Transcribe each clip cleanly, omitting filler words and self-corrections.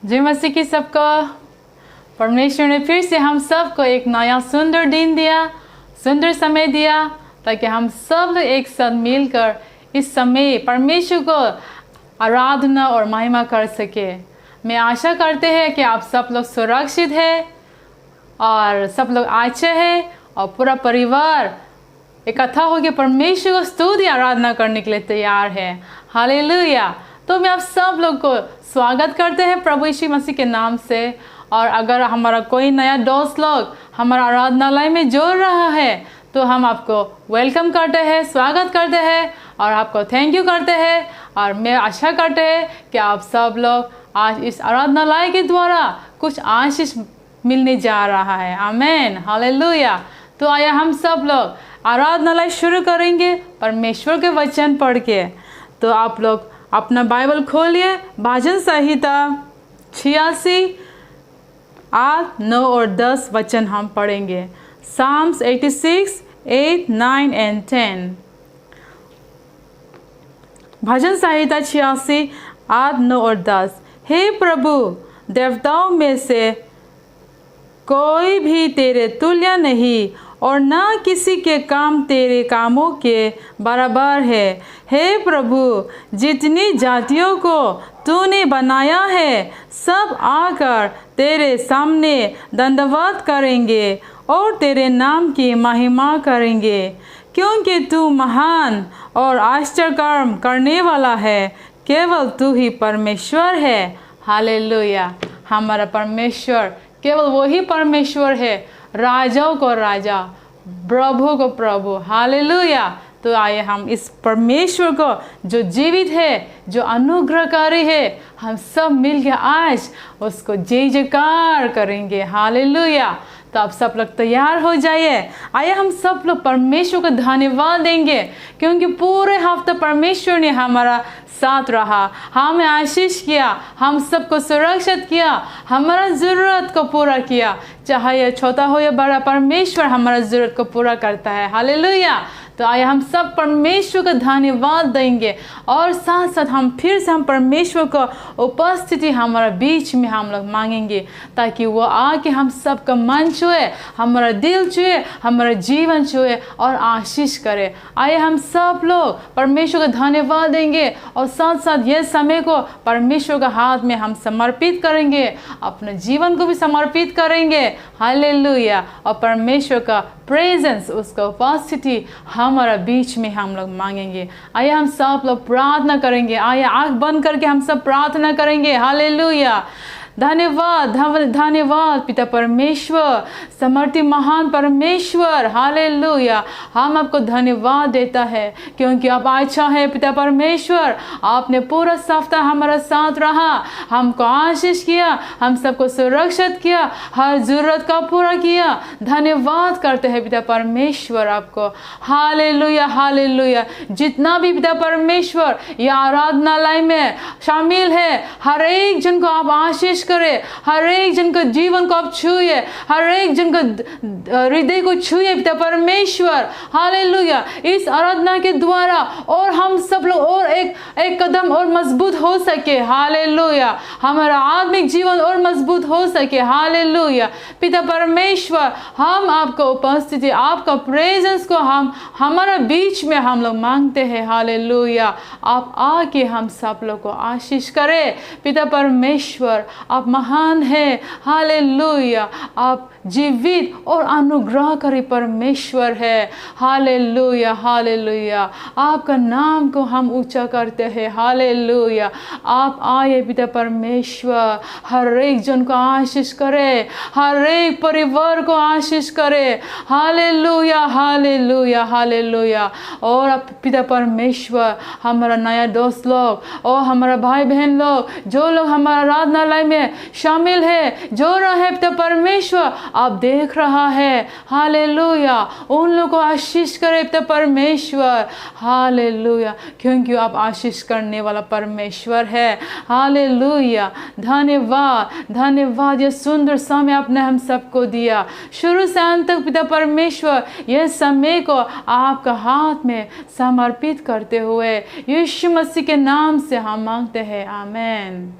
जय मसीह की सबको। परमेश्वर ने फिर से हम सबको एक नया सुंदर दिन दिया, सुंदर समय दिया, ताकि हम सब लोग एक साथ मिलकर इस समय परमेश्वर को आराधना और महिमा कर सके। मैं आशा करते हैं कि आप सब लोग सुरक्षित हैं और सब लोग अच्छे हैं और पूरा परिवार इकट्ठा होकर परमेश्वर को स्तुति आराधना करने के लिए तैयार है। हालेलुया। तो मैं आप सब लोग को स्वागत करते हैं प्रभु यीशु मसीह के नाम से। और अगर हमारा कोई नया दोस्त लोग हमारा आराधनालय में जोड़ रहा है तो हम आपको वेलकम करते हैं, स्वागत करते हैं और आपको थैंक यू करते हैं। और मैं आशा करते हैं कि आप सब लोग आज इस आराधनालय के द्वारा कुछ आशीष मिलने जा रहा है। आमीन, हालेलुया। तो आइए हम सब लोग आराधनालय शुरू करेंगे परमेश्वर के वचन पढ़ के। तो आप लोग अपना बाइबल खोलिए, भजन संहिता 86 8, 9 और 10 वचन हम पढ़ेंगे। Psalms 86, 8, 9 and 10। भजन संहिता 86 8, 9 और 10। हे प्रभु, देवताओं में से कोई भी तेरे तुल्य नहीं और न किसी के काम तेरे कामों के बराबर है। हे प्रभु, जितनी जातियों को तूने बनाया है सब आकर तेरे सामने दंडवत करेंगे और तेरे नाम की महिमा करेंगे, क्योंकि तू महान और आश्चर्यकर्म करने वाला है। केवल तू ही परमेश्वर है। हालेलुया। हमारा परमेश्वर केवल वही परमेश्वर है, राजाओं को राजा, प्रभु को प्रभु। हालेलुया। तो आइए हम इस परमेश्वर को जो जीवित है, जो अनुग्रहकारी है, हम सब मिलकर आज उसको जय जयकार करेंगे। हालेलुया। तो आप सब लोग तैयार हो जाइए। आइए हम सब लोग परमेश्वर को धन्यवाद देंगे, क्योंकि पूरे हफ्ते परमेश्वर ने हमारा साथ रहा, हमें आशीष किया, हम सबको सुरक्षित किया, हमारा ज़रूरत को पूरा किया। चाहे यह छोटा हो या बड़ा, परमेश्वर हमारा ज़रूरत को पूरा करता है। हालेलुया। तो आइए हम सब परमेश्वर को धन्यवाद देंगे और साथ साथ हम फिर से परमेश्वर को उपस्थिति हमारा बीच में हम लोग मांगेंगे, ताकि वो आके हम सबका मन छुए, हमारा दिल छुए, हमारा जीवन छुए और आशीष करे। आइए हम सब लोग परमेश्वर को धन्यवाद देंगे और साथ साथ ये समय को परमेश्वर के हाथ में हम समर्पित करेंगे, अपने जीवन को भी समर्पित करेंगे। हालेलुया। और परमेश्वर का प्रेजेंस, उसका उपस्थिति हमारा बीच में हम लोग मांगेंगे। आइए हम सब लोग प्रार्थना करेंगे। आइए आंख बंद करके हम सब प्रार्थना करेंगे। हालेलुया। धन्यवाद, धन्यवाद पिता परमेश्वर, समर्थी महान परमेश्वर। हालेलुया। हम आपको धन्यवाद देता है, क्योंकि आप अच्छा है पिता परमेश्वर। आपने पूरा सप्ताह हमारा साथ रहा, हमको आशीष किया, हम सबको सुरक्षित किया, हर ज़रूरत का पूरा किया। धन्यवाद करते हैं पिता परमेश्वर आपको। Hallelujah, hallelujah. जितना भी पिता परमेश्वर ये आराधनालय में शामिल है, हर एक जन को आप आशीष करे, हर एक जन को जीवन को आप छुए, हर एक जन को हृदय को छुए पिता परमेश्वर। हालेलुया। इस आराधना के द्वारा और हम सब लोग और एक कदम और मजबूत हो सके। हालेलुया। हमारा आत्मिक जीवन और मजबूत हो सके। हालेलुया। पिता परमेश्वर, हम आपका उपस्थिति, आपका प्रेजेंस को हम हमारा बीच में हम लोग मांगते हैं। हालेलुया। आप आके हम सब लोग को आशीष करें पिता परमेश्वर। आप महान है। हालेलुया। आप जीवित और अनुग्रहकारी परमेश्वर है। Hallelujah, hallelujah. आपका नाम को हम ऊंचा करते हैं। हालेलुया। आप आए पिता परमेश्वर, हर एक जन को आशीष करे, हर एक परिवार को आशीष करे। Hallelujah, hallelujah, hallelujah. और आप पिता परमेश्वर, हमारा नया दोस्त लोग और हमारा भाई बहन लोग, जो लोग हमारा आराधनालय में शामिल है, जो रहे पिता परमेश्वर, आप देख रहा है। हालेलुया। उन लोगों को आशीष करे पिता परमेश्वर। हालेलुया। क्योंकि आप आशीष करने वाला परमेश्वर है। हालेलुया। धन्यवाद, धन्यवाद। ये सुंदर समय आपने हम सबको दिया, शुरू से अंत तक पिता परमेश्वर। ये समय को आपका हाथ में समर्पित करते हुए यीशु मसीह के नाम से हम मांगते हैं। आमीन।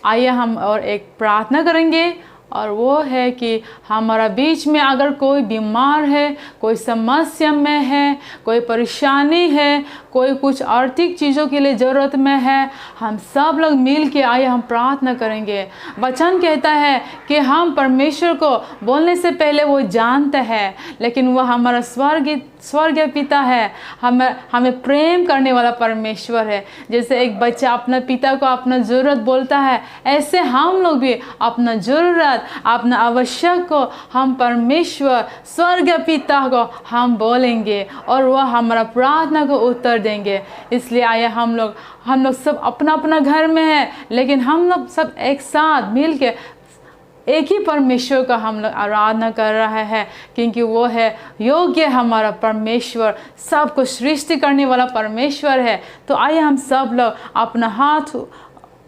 आइए हम और एक प्रार्थना करेंगे, और वो है कि हमारा बीच में अगर कोई बीमार है, कोई समस्या में है, कोई परेशानी है, कोई कुछ आर्थिक चीज़ों के लिए ज़रूरत में है, हम सब लोग मिल के आइए हम प्रार्थना करेंगे। वचन कहता है कि हम परमेश्वर को बोलने से पहले वो जानते हैं, लेकिन वह हमारा स्वर्गीय पिता है, हमें प्रेम करने वाला परमेश्वर है। जैसे एक बच्चा अपना पिता को अपना ज़रूरत बोलता है, ऐसे हम लोग भी अपना ज़रूरत, अपना आवश्यक को हम परमेश्वर स्वर्गीय पिता को हम बोलेंगे, और वह हमारा प्रार्थना को उत्तर देंगे। इसलिए आइए हम लोग सब अपना अपना घर में है, लेकिन हम लोग सब एक साथ मिल के एक ही परमेश्वर का हम लोग आराधना कर रहे हैं, क्योंकि वो है योग्य हमारा परमेश्वर, सबको सृष्टि करने वाला परमेश्वर है। तो आइए हम सब लोग अपना हाथ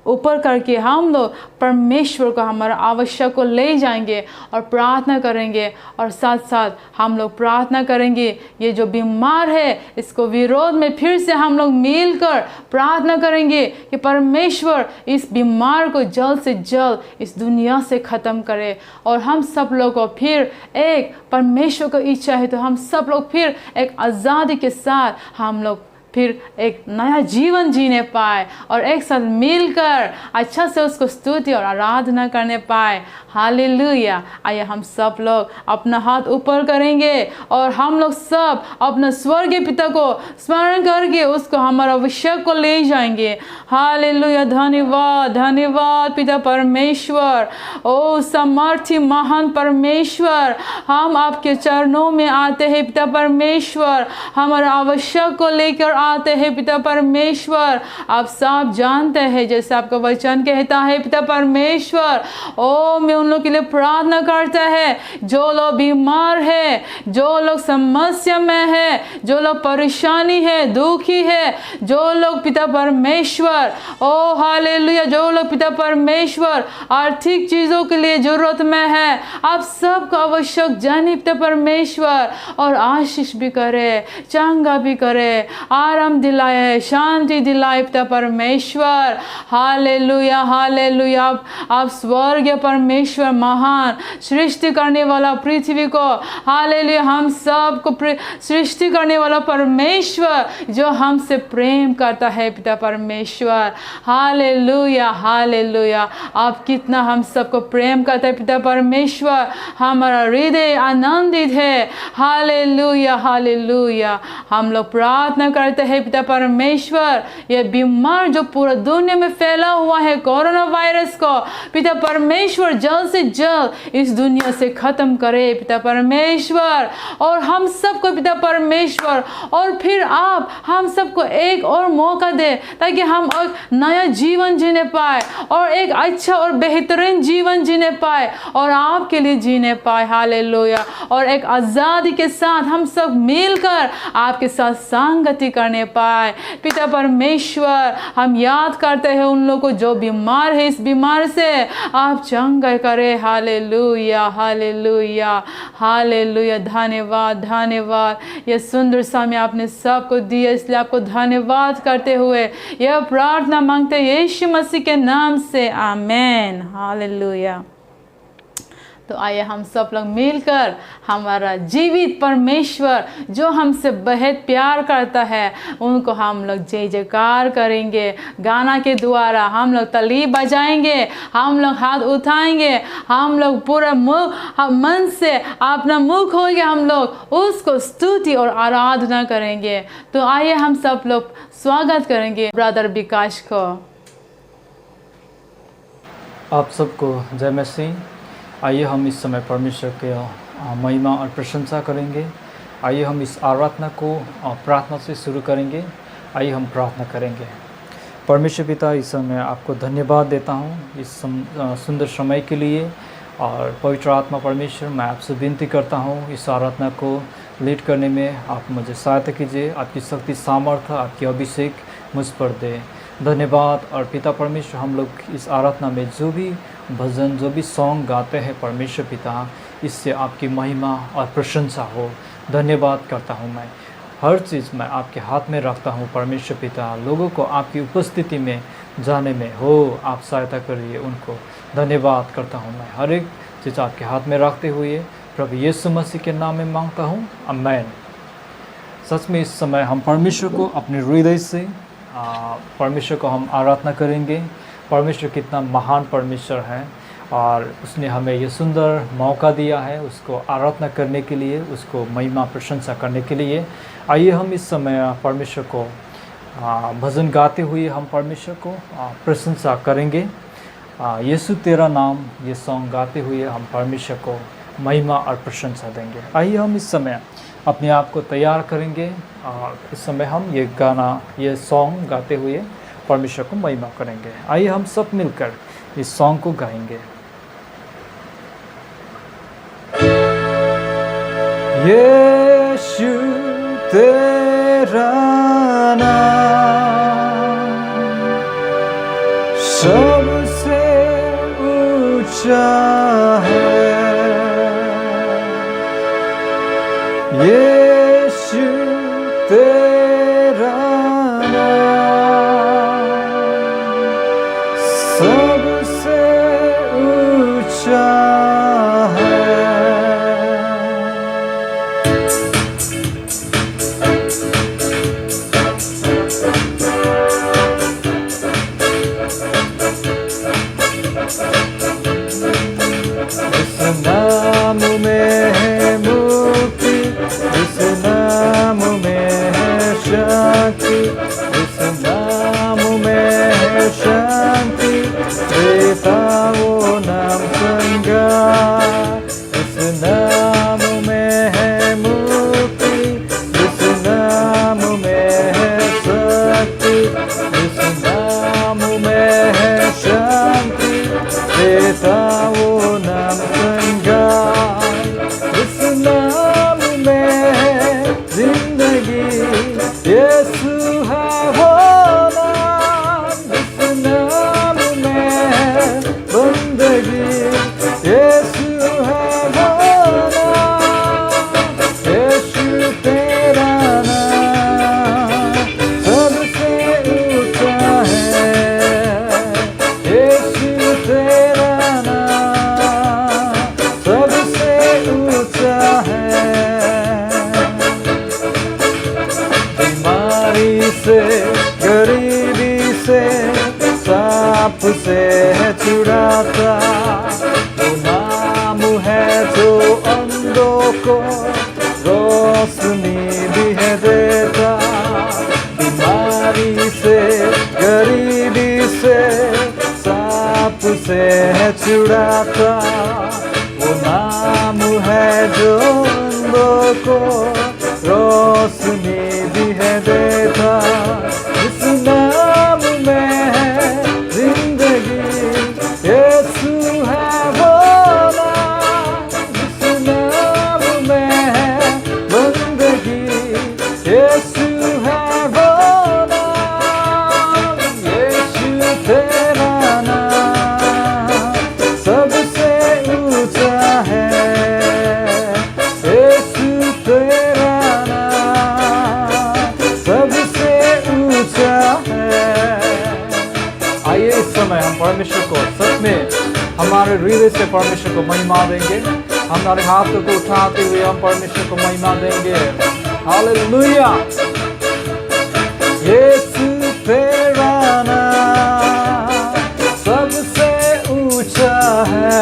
ऊपर करके हम लोग परमेश्वर को हमारा आवश्यक को ले जाएंगे और प्रार्थना करेंगे, और साथ साथ हम लोग प्रार्थना करेंगे ये जो बीमार है इसको विरोध में फिर से हम लोग मिलकर प्रार्थना करेंगे कि परमेश्वर इस बीमार को जल्द से जल्द इस दुनिया से ख़त्म करे। और हम सब लोग को फिर एक परमेश्वर को इच्छा है तो हम सब लोग फिर एक आज़ादी के साथ हम लोग फिर एक नया जीवन जीने पाए, और एक साथ मिलकर अच्छा से उसको स्तुति और आराधना करने पाए। हालेलुया। आइए हम सब लोग अपना हाथ ऊपर करेंगे, और हम लोग सब अपना स्वर्गीय पिता को स्मरण करके उसको हमारा आवश्यक को ले जाएंगे। हालेलुया। धन्यवाद धन्यवाद पिता परमेश्वर, ओ समर्थी महान परमेश्वर, हम आपके चरणों में आते हैं पिता परमेश्वर, हमारा आवश्यक को लेकर आते हैं पिता परमेश्वर। आप सब जानते हैं जैसे आपका वचन कहता है पिता परमेश्वर, ओ मैं उन लोग के लिए प्रार्थना करता है जो लोग बीमार है, जो लोग समस्या में है, जो लोग परेशानी है, दुखी है, जो लोग पिता परमेश्वर, ओ हालेलुया, जो लोग पिता परमेश्वर आर्थिक चीज़ों के लिए ज़रूरत में है, आप सबको आवश्यक जाने पिता परमेश्वर, और आशीष भी करे, चंगा भी करे, आराम दिलाए, शांति दिलाए पिता परमेश्वर। Hallelujah hallelujah. आप स्वर्गीय परमेश्वर महान सृष्टि करने वाला पृथ्वी को, हालेलुया, हम सबको सृष्टि करने वाला परमेश्वर जो हमसे प्रेम करता है पिता परमेश्वर। Hallelujah hallelujah. आप कितना हम सबको प्रेम करता है पिता परमेश्वर, हमारा हृदय आनंदित है। Hallelujah hallelujah. हम लोग प्रार्थना करते हैं पिता परमेश्वर, ये बीमार जो पूरा दुनिया में फैला हुआ है कोरोना वायरस को पिता परमेश्वर जल्द से जल्द इस दुनिया से खत्म करे पिता परमेश्वर, और हम सबको पिता परमेश्वर, और फिर आप हम सबको एक और मौका दे ताकि हम एक नया जीवन जीने पाए, और एक अच्छा और बेहतरीन जीवन जीने पाए, और आपके लिए जीने पाए। हालेलुया। और एक आज़ादी के साथ हम सब मिलकर आपके साथ संगति करने पाए पिता परमेश्वर। हम याद करते हैं उन लोगों को जो बीमार है, इस बीमार से आप चंगा करे। Hallelujah hallelujah hallelujah. धन्यवाद धन्यवाद। ये सुंदर समय आपने सबको दिया, इसलिए आपको धन्यवाद करते हुए यह प्रार्थना मांगते यीशु मसीह के नाम से, आमीन। हालेलुया। तो आइए हम सब लोग मिलकर हमारा जीवित परमेश्वर जो हमसे बेहद प्यार करता है उनको हम लोग जय जयकार करेंगे। गाना के द्वारा हम लोग ताली बजाएंगे, हम लोग हाथ उठाएंगे, हम लोग पूरा मन से अपना मुख खोल के हम लोग उसको स्तुति और आराधना करेंगे। तो आइए हम सब लोग स्वागत करेंगे ब्रदर विकास को। आप सबको जय मसीह। आइए हम इस समय परमेश्वर के महिमा और प्रशंसा करेंगे। आइए हम इस आराधना को प्रार्थना से शुरू करेंगे। आइए हम प्रार्थना करेंगे। परमेश्वर पिता, इस समय आपको धन्यवाद देता हूँ इस सुंदर समय के लिए, और पवित्र आत्मा परमेश्वर मैं आपसे विनती करता हूँ इस आराधना को लीड करने में आप मुझे सहायता कीजिए। आपकी शक्ति सामर्थ्य, आपकी अभिषेक मुझ पर दे। धन्यवाद। और पिता परमेश्वर, हम लोग इस आराधना में जो भी भजन, जो भी सॉन्ग गाते हैं परमेश्वर पिता, इससे आपकी महिमा और प्रशंसा हो। धन्यवाद करता हूँ मैं। हर चीज़ मैं आपके हाथ में रखता हूँ परमेश्वर पिता। लोगों को आपकी उपस्थिति में जाने में हो आप सहायता करिए उनको। धन्यवाद करता हूँ मैं, हर एक चीज़ आपके हाथ में रखते हुए प्रभु यीशु मसीह के नाम में मांगता हूँ, आमीन। सच में इस समय हम परमेश्वर को अपने हृदय से परमेश्वर को हम आराधना करेंगे। परमेश्वर कितना महान परमेश्वर है और उसने हमें ये सुंदर मौका दिया है उसको आराधना करने के लिए, उसको महिमा प्रशंसा करने के लिए। आइए हम इस समय परमेश्वर को भजन गाते हुए हम परमेश्वर को प्रशंसा करेंगे। यीशु तेरा नाम ये सॉन्ग गाते हुए हम परमेश्वर को महिमा और प्रशंसा देंगे। आइए हम इस समय अपने आप को तैयार करेंगे और इस समय हम ये गाना ये सॉन्ग गाते हुए परमेश्वर को महिमा करेंगे। आइए हम सब मिलकर इस सॉन्ग को गाएंगे। यीशु तेरा नाम सबसे ऊंचा है। यीशु तेरा नाम सबसे ऊंचा है। इस नाम में है मुक्ति, इस नाम में है शांति, इस नाम में है शांति, देता वो नाम संगा। इस नाम में है मुक्ति, इस नाम में है शक्ति, इस नाम में है शांति, देता वो नाम संगा। इस नाम में है जिंदगी, यीशु है वो नाम। इस नाम में है बंदगी, यीशु है वो नाम। यीशु तेरा नाम सबसे ऊंचा है। यीशु तेरा नाम सबसे ऊंचा है। बीमारी से गरीबी से सांप से है छुड़ाता, वो नाम है जो अंधों को रोशनी भी है देता। बीमारी से गरीबी से सांप से है छुड़ाता, वो नाम है जो अंधों को रोशनी भी है देता। इस नाम में है जिंदगी, यीशु है वो नाम। इस नाम में है बंदगी, यीशु है वो नाम। यीशु तेरा नाम सबसे ऊंचा है। यीशु तेरा नाम सबसे ऊंचा है। आइए इस समय हम परमेश्वर को सच में हमारे हृदय से परमेश्वर को महिमा देंगे। हमारे हाथों को उठाते हुए हम परमेश्वर को महिमा देंगे। हालेलुया। यीशु तेरा नाम सबसे ऊंचा है।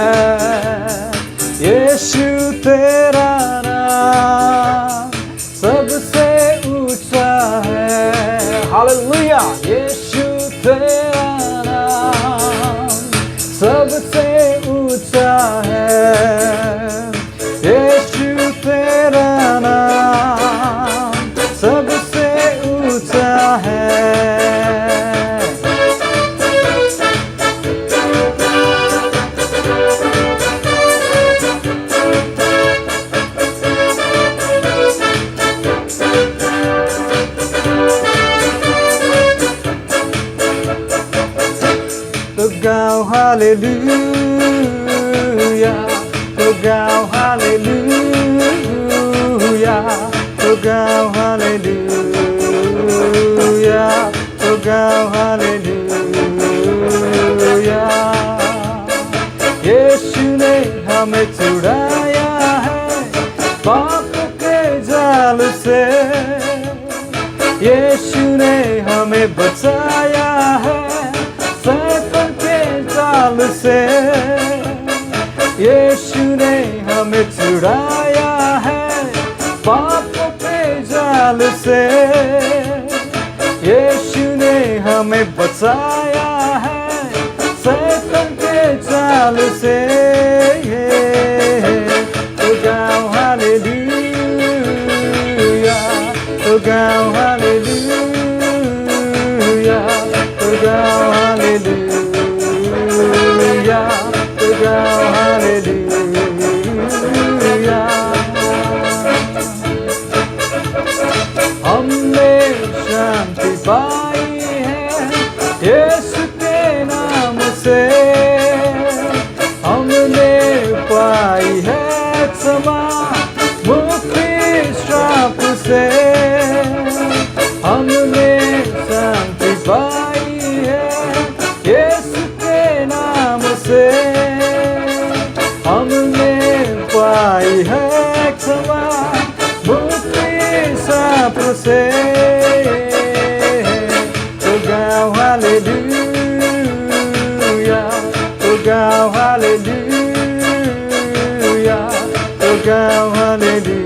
यीशु तेरा नाम सबसे ऊंचा है। हालेलुया। यीशु तेरा नाम सबसे ऊंचा है। यीशु तेरा नाम सबसे ऊंचा है। तो गाओ हालेलुया, तो गाओ हालेलुया, तो गाओ हालेलुया, तो गाओ हालेलुया। बचाया है शैतान के जाल से। यीशु ने हमें छुड़ाया है पापों के जाल से। यीशु ने हमें बचाया है शैतान के जाल से। तो गाओ हालेलुया, तो गाओ हालेलुया, तो गाओ हालेलुया, तो गाओ हालेलुया। हमने शांति पाई है यीशु के नाम से। हमने पाई है क्षमा मुक्ति श्राप से। हमने शांति पाई है यीशु के नाम से। हमने पाई है क्षमा मुक्ति श्राप से। तो गाओ हालेलुया, तो गाओ हालेलुया, तो गाओ हालेलुया,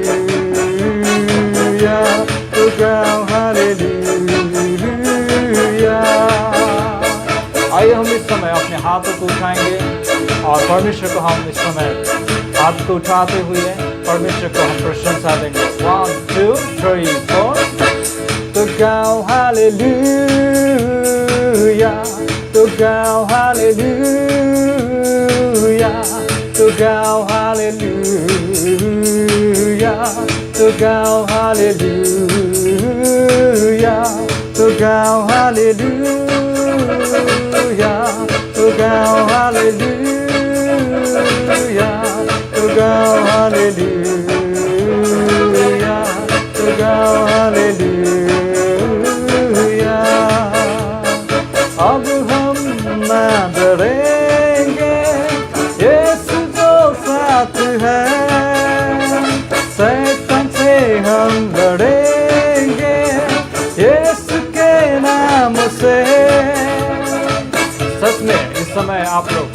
तो गाओ हालेलुया। आइए हम इस समय अपने हाथों को उठाएंगे और परमेश्वर को हम इस समय हाथ को उठाते हुए परमेश्वर को हम प्रशंसा देंगे। 1 2 3 4। तो गाओ हालेलुया, तो गाओ हालेलुया, तो गाओ हालेलुया, तो गाओ हालेलुया, तो गाओ हालेलुया, तो गाओ हालेलुया, तो गाओ हालेलुया, तो गाओ हालेलुया। अब हम ना डरेंगे यीशु जो साथ है। शैतान से हम लड़ेंगे यीशु के नाम से। सच में इस समय आप लोग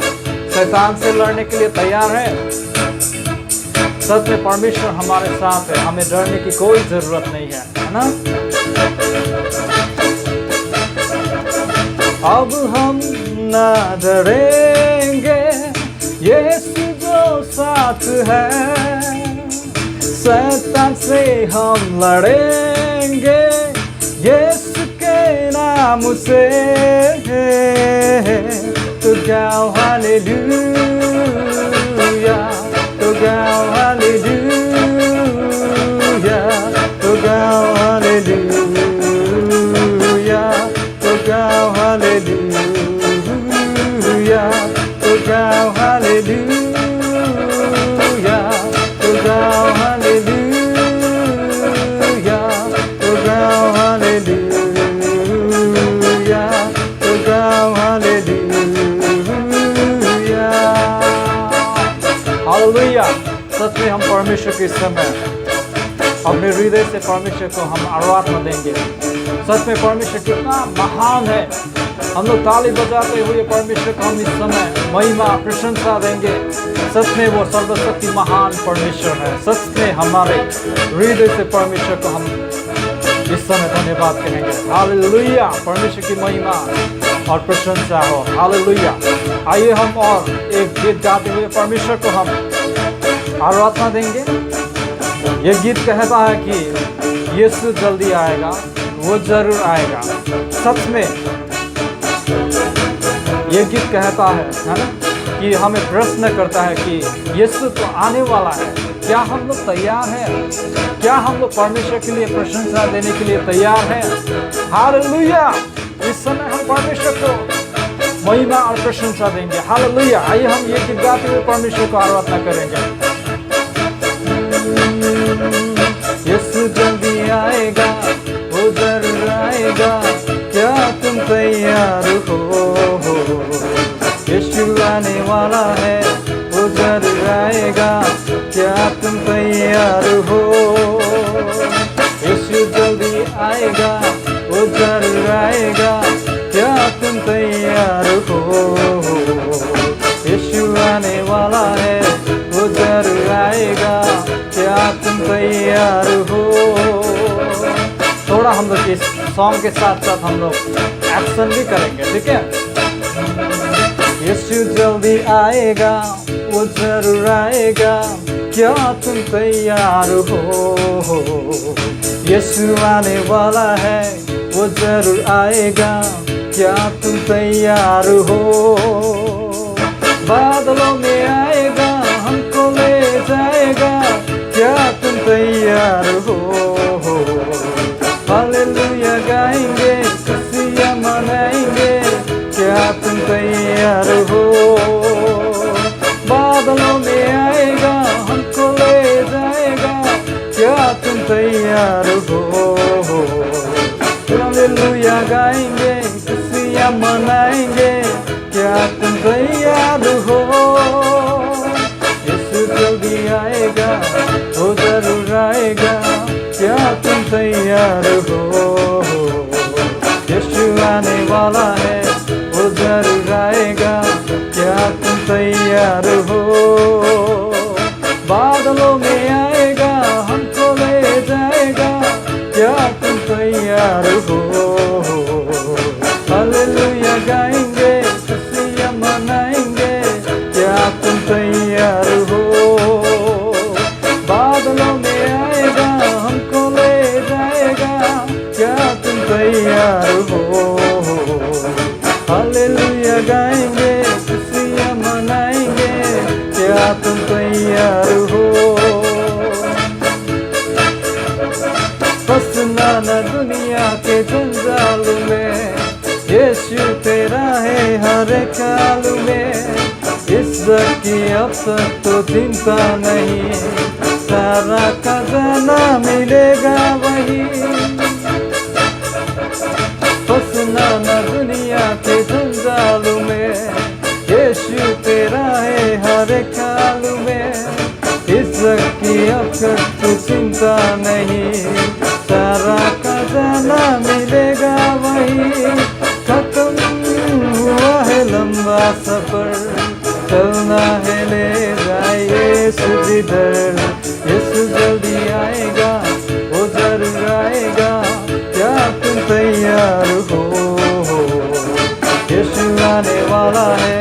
शैतान से लड़ने के लिए तैयार हैं? सच में परमेश्वर हमारे साथ है, हमें डरने की कोई जरूरत नहीं है, है ना? अब हम ना डरेंगे यीशु जो साथ है। शैतान से हम लड़ेंगे यीशु के नाम से। तो गाओ हालेलुया, तो गाओ हालेलुया, तो गाओ हालेलुया, तो गाओ हालेलुया, तो गाओ हालेलुया, तो गाओ हालेलुया, तो गाओ हालेलुया, तो गाओ हालेलुया। हालेलुया। सच में हम परमेश्वर के समय अपने हृदय से परमेश्वर को हम आराधना देंगे। सच में परमेश्वर कितना महान है। हम लोग ताली बजाते हुए परमेश्वर को हम इस समय महिमा प्रशंसा देंगे। सच में वो सर्वशक्ति महान परमेश्वर है। सच में हमारे हृदय से परमेश्वर को हम इस समय धन्यवाद कहेंगे। हालेलुया। परमेश्वर की महिमा और प्रशंसा हो। हालेलुया। आइए हम और एक गीत गाते हुए परमेश्वर को हम आराधना देंगे। ये गीत कहता है कि यीशु जल्दी आएगा, वो जरूर आएगा। सच में ये गीत कहता है ना, कि हमें प्रश्न करता है कि यीशु तो आने वाला है, क्या हम लोग तैयार हैं? क्या हम लोग परमेश्वर के लिए प्रशंसा देने के लिए तैयार हैं? हालेलुया। इस समय हम परमेश्वर को महिमा और प्रशंसा देंगे। हालेलुया। आइए हम ये गीत गाते हुए परमेश्वर को आराधना करेंगे। यीशु जल्दी आएगा, वो जरूर आएगा, क्या तुम तैयार हो? यीशु आने वाला है, वो जरूर आएगा, क्या तुम तैयार हो? यीशु जल्दी आएगा, वो जरूर आएगा, तैयार हो, यीशु आने वाला है, वो जरूर आएगा, क्या तुम तैयार हो। थोड़ा हम लोग इस सॉन्ग के साथ साथ हम लोग एक्शन भी करेंगे, ठीक है। यीशु जल्दी आएगा, वो जरूर आएगा, क्या तुम तैयार हो, यीशु आने वाला है, वो जरूर आएगा, क्या तुम तैयार हो। बादलों में आएगा, हमको ले जाएगा, क्या तुम तैयार हो। हालेलुया गाएंगे, खुशियाँ मनाएंगे, क्या तुम तैयार हो। बादलों में आएगा, हमको ले जाएगा, क्या तुम तैयार हो। हालेलुया गाएंगे, खुशियाँ मनाएंगे, क्या तुम तैयार हो। यीशु जल्दी आएगा, वो जरूर आएगा, क्या तुम तैयार हो। यीशु आने वाला है, वो जरूर आएगा, क्या तुम तैयार हो। बादलों में आएगा, हमको ले जाएगा, क्या तुम तैयार हो। हालेलुया गाएंगे, खुशियाँ मनाएंगे, क्या तुम तैयार हो। बादलों में आएगा, हमको ले जाएगा, क्या तुम तैयार हो। हालेलुया गाएंगे, खुशियाँ मनाएंगे, क्या तुम तैयार हो। फंसना न दुनिया के जंजाल में, यीशु तेरा है हर एक हाल में। इज्जत की अब तक तो चिंता नहीं, सारा खजाना मिलेगा वही। फंसना न दुनिया के जंजाल में, यीशु तेरा है हर एक हाल में। इज्जत की अब तक तो चिंता नहीं, सारा खजाना मिलेगा वही। खत्म हुआ है लंबा सफर, चलना है ले जाइए यीशु जिधर। यीशु जल्दी आएगा, वो जरूर आएगा, क्या तुम तैयार हो। यीशु आने वाला है,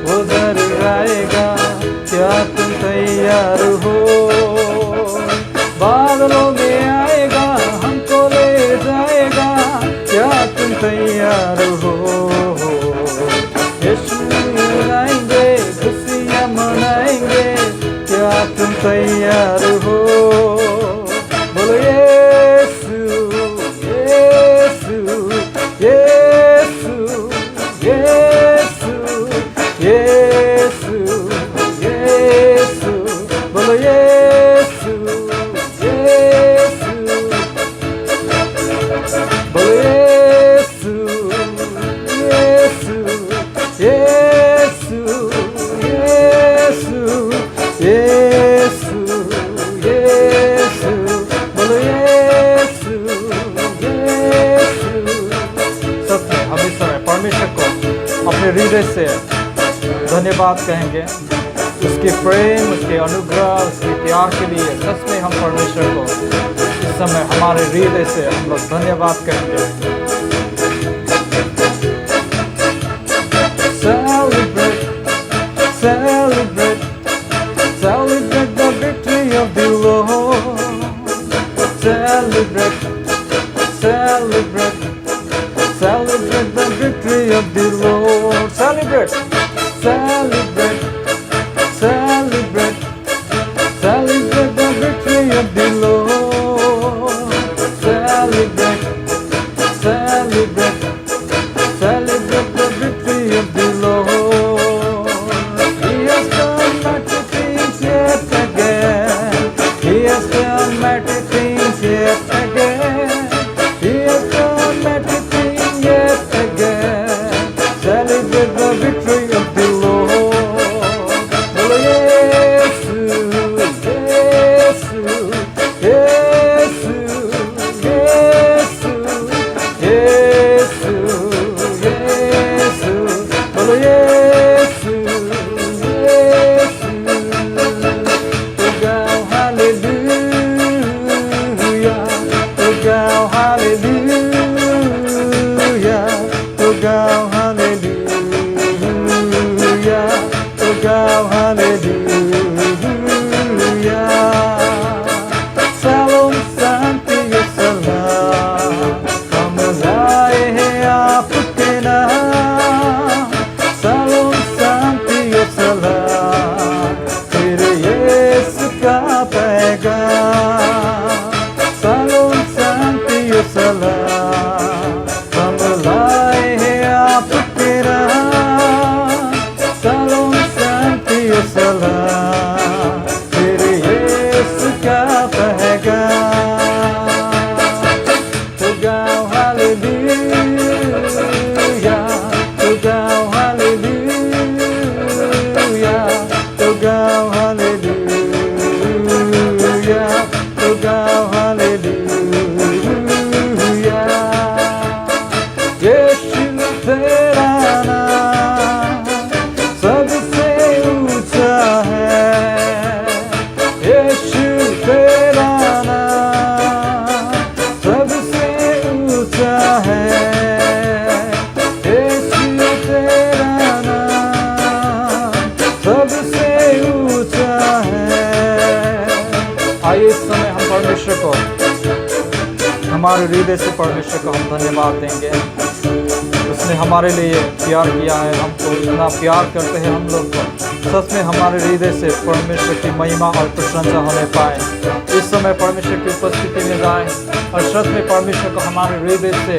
वो जरूर आएगा, क्या तुम तैयार हो। बादलों में आएगा, हमको ले जाएगा, क्या तुम तैयार हो। यीशु आएंगे, खुशियाँ मनाएंगे, क्या तुम तैयार हो। बोलो यीशु यीशु यीशु यीशु यीशु यीशु। बोलो यीशु यीशु। बोलो यीशु यीशु यीशु यीशु यीशु यीशु। बोलो यीशु यीशु। सच में हम इस समय परमेश्वर को अपने हृदय से धन्यवाद कहेंगे, उसके प्रेम, उसके अनुग्रह, उसके प्यार के लिए। सच में हम परमेश्वर को इस समय हमारे हृदय से हम लोग धन्यवाद कहेंगे। Celebrate, celebrate, celebrate the victory of the Lord. Celebrate, celebrate, celebrate the victory of the Lord. Celebrate, celebrate, celebrate, celebrate the victory of the Lord. Celebrate, celebrate, celebrate the victory of the Lord. He has done mighty things yet again. He has done mighty things yet again. He has done mighty things yet again. Celebrate the victory of the Lord. Oh, Yesu, Yesu, Yesu, Yesu, Yesu, Yesu. गाओ hallelujah. सलाम शांति और सलाम हम लाए हैं आपके नाम। सलाम शांति और सलाम तेरे यीशु का पैगाम। सलाम शांति और सलाम हम लाए हैं आपके नाम। सलाम शांति और सलाम तेरे यीशु का पैगाम। तो गाओ हालेलुया, तो गाओ हालेलुया, तो गाओ हालेलुया, तो गाओ हालेलुया। यीशु तेरा नाम सबसे ऊंचा है। यीशु तेरा नाम सबसे ऊंचा है। यीशु तेरा नाम सबसे ऊंचा है। आइए इस समय हम परमेश्वर को, हमारे हृदय से परमेश्वर को हम धन्यवाद देंगे। उसने हमारे लिए प्यार किया है, हमको इतना प्यार करते हैं हम लोग को। सच में हमारे हृदय से परमेश्वर की महिमा और प्रशंसा होने पाए। इस समय परमेश्वर की उपस्थिति में जाए और सच में परमेश्वर को हमारे हृदय से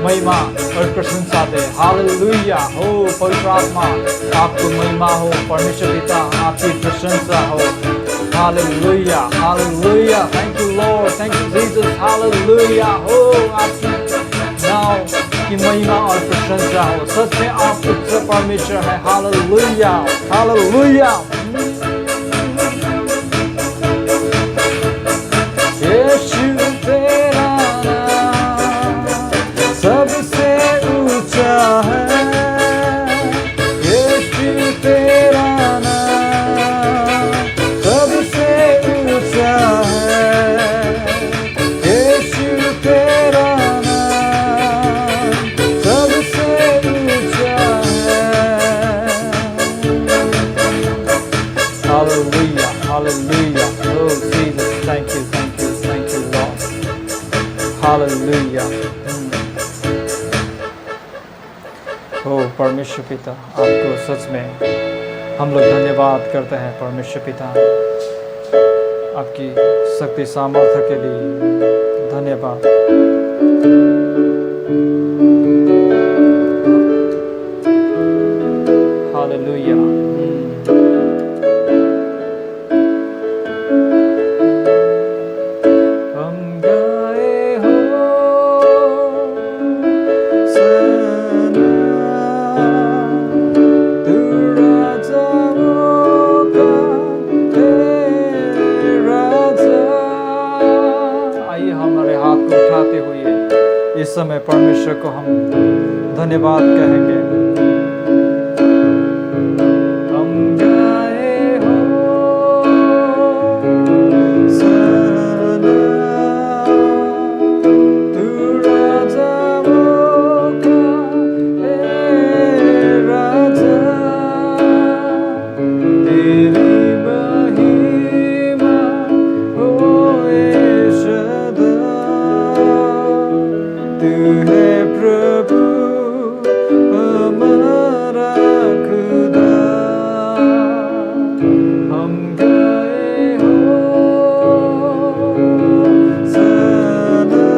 महिमा और प्रशंसा दे। हालेलुया हो पवित्र आत्मा, आपको महिमा हो। परमेश्वर पिता आपकी प्रशंसा हो। Hallelujah, hallelujah. Thank you Lord, thank you Jesus. Hallelujah हो, आपकी नाम की महिमा और प्रशंसा हो। सच में आप पुत्र परमेश्वर है। Hallelujah, hallelujah. यीशु तेरा नाम सबसे ऊंचा है। यीशु तेरा नाम सबसे ऊंचा है। यीशु तेरा नाम सबसे ऊंचा है। Hallelujah, hallelujah. Oh Jesus, thank you, Lord. Hallelujah. Oh परमेश्वर पिता, आपको सच में हम लोग धन्यवाद करते हैं परमेश्वर पिता। आपकी शक्ति सामर्थ्य के लिए धन्यवाद। हालेलुया। हम गाए हो सना, तू राजाओं का राजा। आइए हमारे हाथ को उठाते हुए इस समय परमेश्वर को हम धन्यवाद कहेंगे। हम गाए हो सना, तू राजाओं का राजा। तेरी महिमा होए सदा। तू है प्रभु हमारा खुदा। हम गाए हो सना,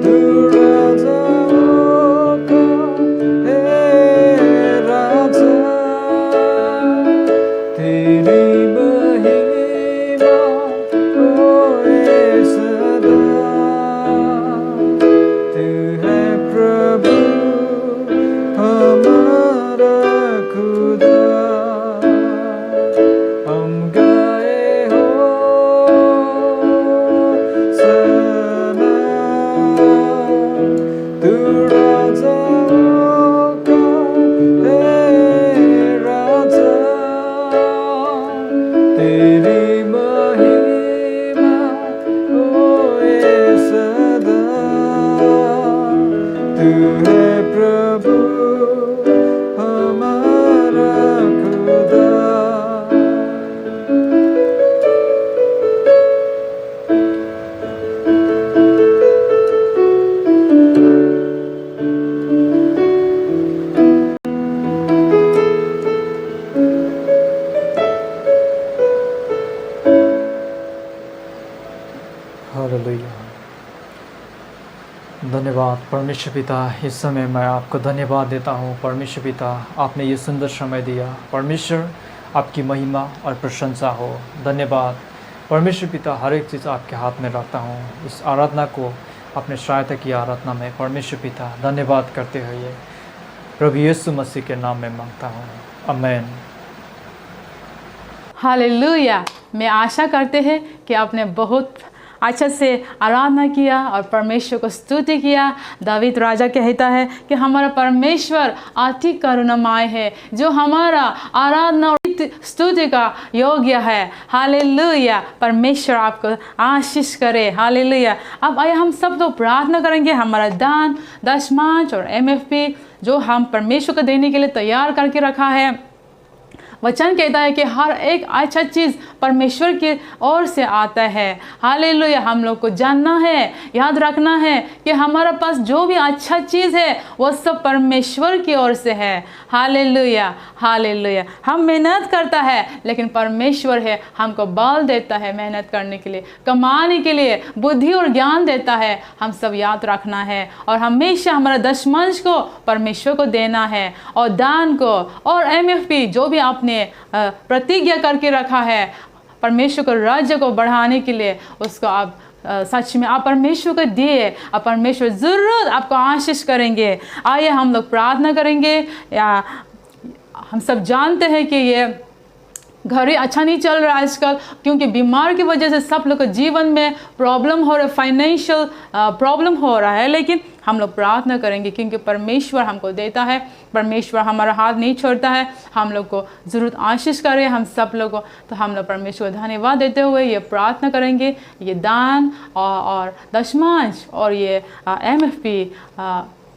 तू राजाओं का राजा। तेरी महिमा होए सदा। तू है प्रभु हमारा खुदा। हम गाए हो सना, तू राजाओं का राजा। तेरी महिमा होए सदा। तू है प्रभु हमारा परमेश्वर पिता, इस समय मैं आपको धन्यवाद देता हूँ। परमेश्वर पिता, आपने ये सुंदर समय दिया। परमेश्वर, आपकी महिमा और प्रशंसा हो। धन्यवाद परमेश्वर पिता, हर एक चीज़ आपके हाथ में रखता हूँ। इस आराधना को अपने सहायता की आराधना में परमेश्वर पिता धन्यवाद करते हुए प्रभु यीशु मसीह के नाम में मांगता हूँ, आमेन। हालेलुया। मैं आशा करते हैं कि आपने बहुत अच्छा से आराधना किया और परमेश्वर को स्तुति किया। दावीद राजा कहता है कि हमारा परमेश्वर अति करुणामय है, जो हमारा आराधना और स्तुति का योग्य है। हालेलुया। परमेश्वर आपको आशीष करे। हालेलुया। अब आइए हम सब लोग प्रार्थना करेंगे। हमारा दान, दशमांश और MFP जो हम परमेश्वर को देने के लिए तैयार करके रखा है, वचन कहता है कि हर एक अच्छा चीज़ परमेश्वर की ओर से आता है। हालेलुया। हम लोग को जानना है, याद रखना है कि हमारे पास जो भी अच्छा चीज़ है वो सब परमेश्वर की ओर से है। Hallelujah, hallelujah. हम मेहनत करता है लेकिन परमेश्वर है हमको बल देता है मेहनत करने के लिए, कमाने के लिए बुद्धि और ज्ञान देता है। हम सब याद रखना है और हमेशा हमारा दशमांश को परमेश्वर को देना है और दान को और MFP जो भी आपने प्रतिज्ञा करके रखा है परमेश्वर को राज्य को बढ़ाने के लिए, उसको आप सच में आप परमेश्वर को दिए और परमेश्वर ज़रूर आपको आशीष करेंगे। आइए हम लोग प्रार्थना करेंगे। हम सब जानते हैं कि ये घर ही अच्छा नहीं चल रहा है आजकल, क्योंकि बीमार की वजह से सब लोग के जीवन में प्रॉब्लम हो रहा है, फाइनेंशियल प्रॉब्लम हो रहा है। लेकिन हम लोग प्रार्थना करेंगे क्योंकि परमेश्वर हमको देता है, परमेश्वर हमारा हाथ नहीं छोड़ता है। हम लोग को ज़रूर आशीष करे हम सब लोगों को। तो हम लोग परमेश्वर को धन्यवाद देते हुए ये प्रार्थना करेंगे, ये दान और दशमांश और ये MFP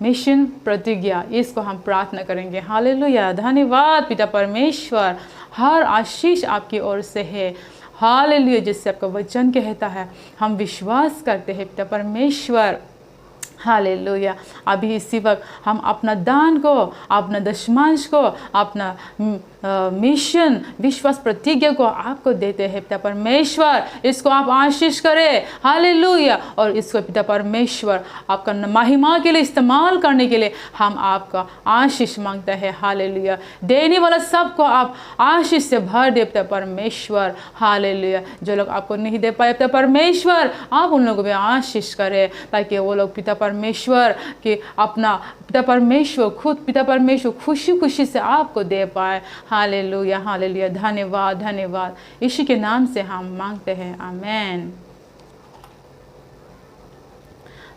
मिशन प्रतिज्ञा, इसको हम प्रार्थना करेंगे। हालेलुया। धन्यवाद पिता परमेश्वर, हर आशीष आपकी ओर से है। हालेलुया। जिससे आपका वचन कहता है हम विश्वास करते हैं पिता परमेश्वर। हालेलुया। अभी इसी वक्त हम अपना दान को, अपना दशमांश को, अपना मिशन विश्वास प्रतिज्ञा को आपको देते हैं पिता परमेश्वर। इसको आप आशीष करें। हालेलुया। और इसको पिता परमेश्वर आपका महिमा के लिए इस्तेमाल करने के लिए हम आपका आशीष मांगते हैं। हालेलुया। देने वाला सबको आप आशीष से भर दे पिता परमेश्वर। हालेलुया। जो लोग आपको नहीं दे पाए पिता परमेश्वर, आप उन लोगों को भी आशीष करें ताकि वो लोग पिता परमेश्वर के अपना पिता परमेश्वर खुद पिता परमेश्वर खुशी खुशी से आपको दे पाए। Hallelujah, hallelujah. धन्यवाद, धन्यवाद। यीशु के नाम से हम मांगते हैं, आमेन।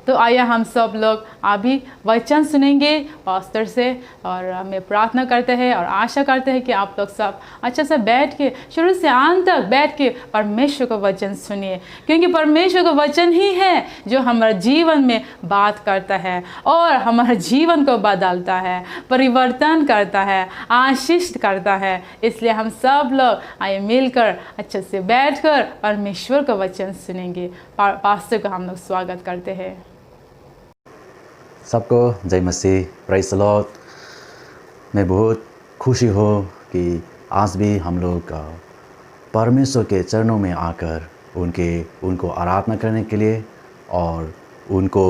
तो आइए हम सब लोग अभी वचन सुनेंगे पास्टर से, और हमें प्रार्थना करते हैं और आशा करते हैं कि आप लोग सब अच्छे से बैठ के शुरू से अंत तक बैठ के परमेश्वर का वचन सुनिए, क्योंकि परमेश्वर का वचन ही है जो हमारे जीवन में बात करता है और हमारे जीवन को बदलता है, परिवर्तन करता है, आशीष करता है। इसलिए हम सब लोग आइए मिलकर अच्छे से बैठकर परमेश्वर का वचन सुनेंगे। पास्टर का हम लोग स्वागत करते हैं। सबको जय मसीह, प्रेज़ द लॉर्ड। मैं बहुत खुशी हो कि आज भी हम लोग परमेश्वर के चरणों में आकर उनको आराधना करने के लिए और उनको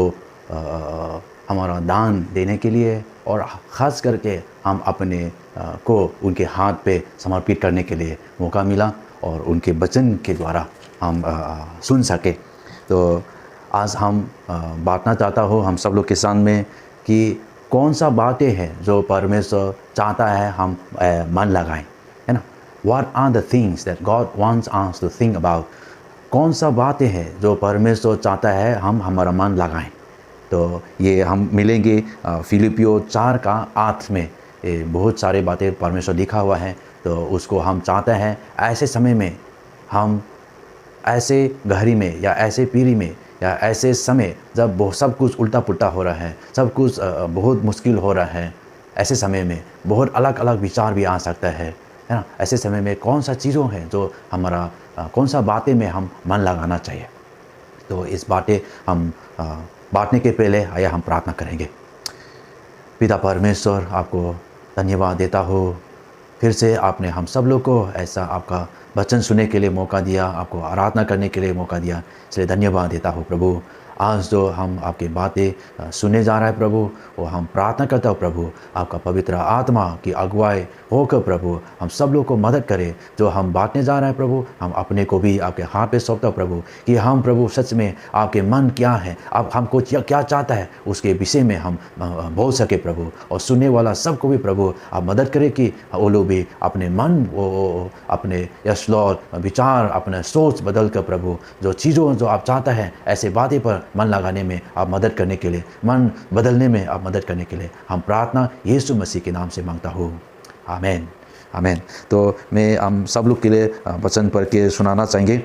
हमारा दान देने के लिए, और ख़ास करके हम अपने को उनके हाथ पे समर्पित करने के लिए मौका मिला और उनके वचन के द्वारा हम सुन सके। तो आज हम बांटना चाहता हूँ हम सब लोग के सामने कि कौन सा बातें हैं जो परमेश्वर चाहता है हम मन लगाएं, है ना। What are the things that God wants us to think about? कौन सा बातें हैं जो परमेश्वर चाहता है हम हमारा मन लगाएं। तो ये हम मिलेंगे फिलिपियो 4:8 में। बहुत सारे बातें परमेश्वर लिखा हुआ है, तो उसको हम चाहते हैं ऐसे समय में, हम ऐसे घड़ी में या ऐसे पीढ़ी में या ऐसे समय जब बहुत सब कुछ उल्टा पुल्टा हो रहा है, सब कुछ बहुत मुश्किल हो रहा है, ऐसे समय में बहुत अलग अलग विचार भी आ सकता है ना। ऐसे समय में कौन सा चीज़ों हैं जो हमारा कौन सा बातें में हम मन लगाना चाहिए। तो इस बातें हम बांटने के पहले आइए हम प्रार्थना करेंगे। पिता परमेश्वर, आपको धन्यवाद देता हो, फिर से आपने हम सब लोग को ऐसा आपका वचन सुनने के लिए मौका दिया, आपको आराधना करने के लिए मौका दिया, इसलिए धन्यवाद देता हूँ प्रभु। आज जो हम आपकी बातें सुने जा रहा है प्रभु, वो हम प्रार्थना करते हो प्रभु, आपका पवित्र आत्मा की अगुवाई होकर प्रभु हम सब लोग को मदद करे। जो हम बांटने जा रहे हैं प्रभु, हम अपने को भी आपके हाथ पे सौंपते हो प्रभु, कि हम प्रभु सच में आपके मन क्या है, आप हमको क्या चाहता है, उसके विषय में हम बोल सके प्रभु। और सुनने वाला सबको भी प्रभु आप मदद करें कि वो लोग भी अपने मन, वो अपने यस लॉर्ड विचार, अपने सोच बदल कर प्रभु जो चीज़ों जो आप चाहता है ऐसे बातें पर मन लगाने में आप मदद करने के लिए, मन बदलने में आप मदद करने के लिए हम प्रार्थना यीशु मसीह के नाम से मांगता हूँ। आमीन, आमीन। तो मैं हम सब लोग के लिए वचन पढ़ के सुनाना चाहेंगे।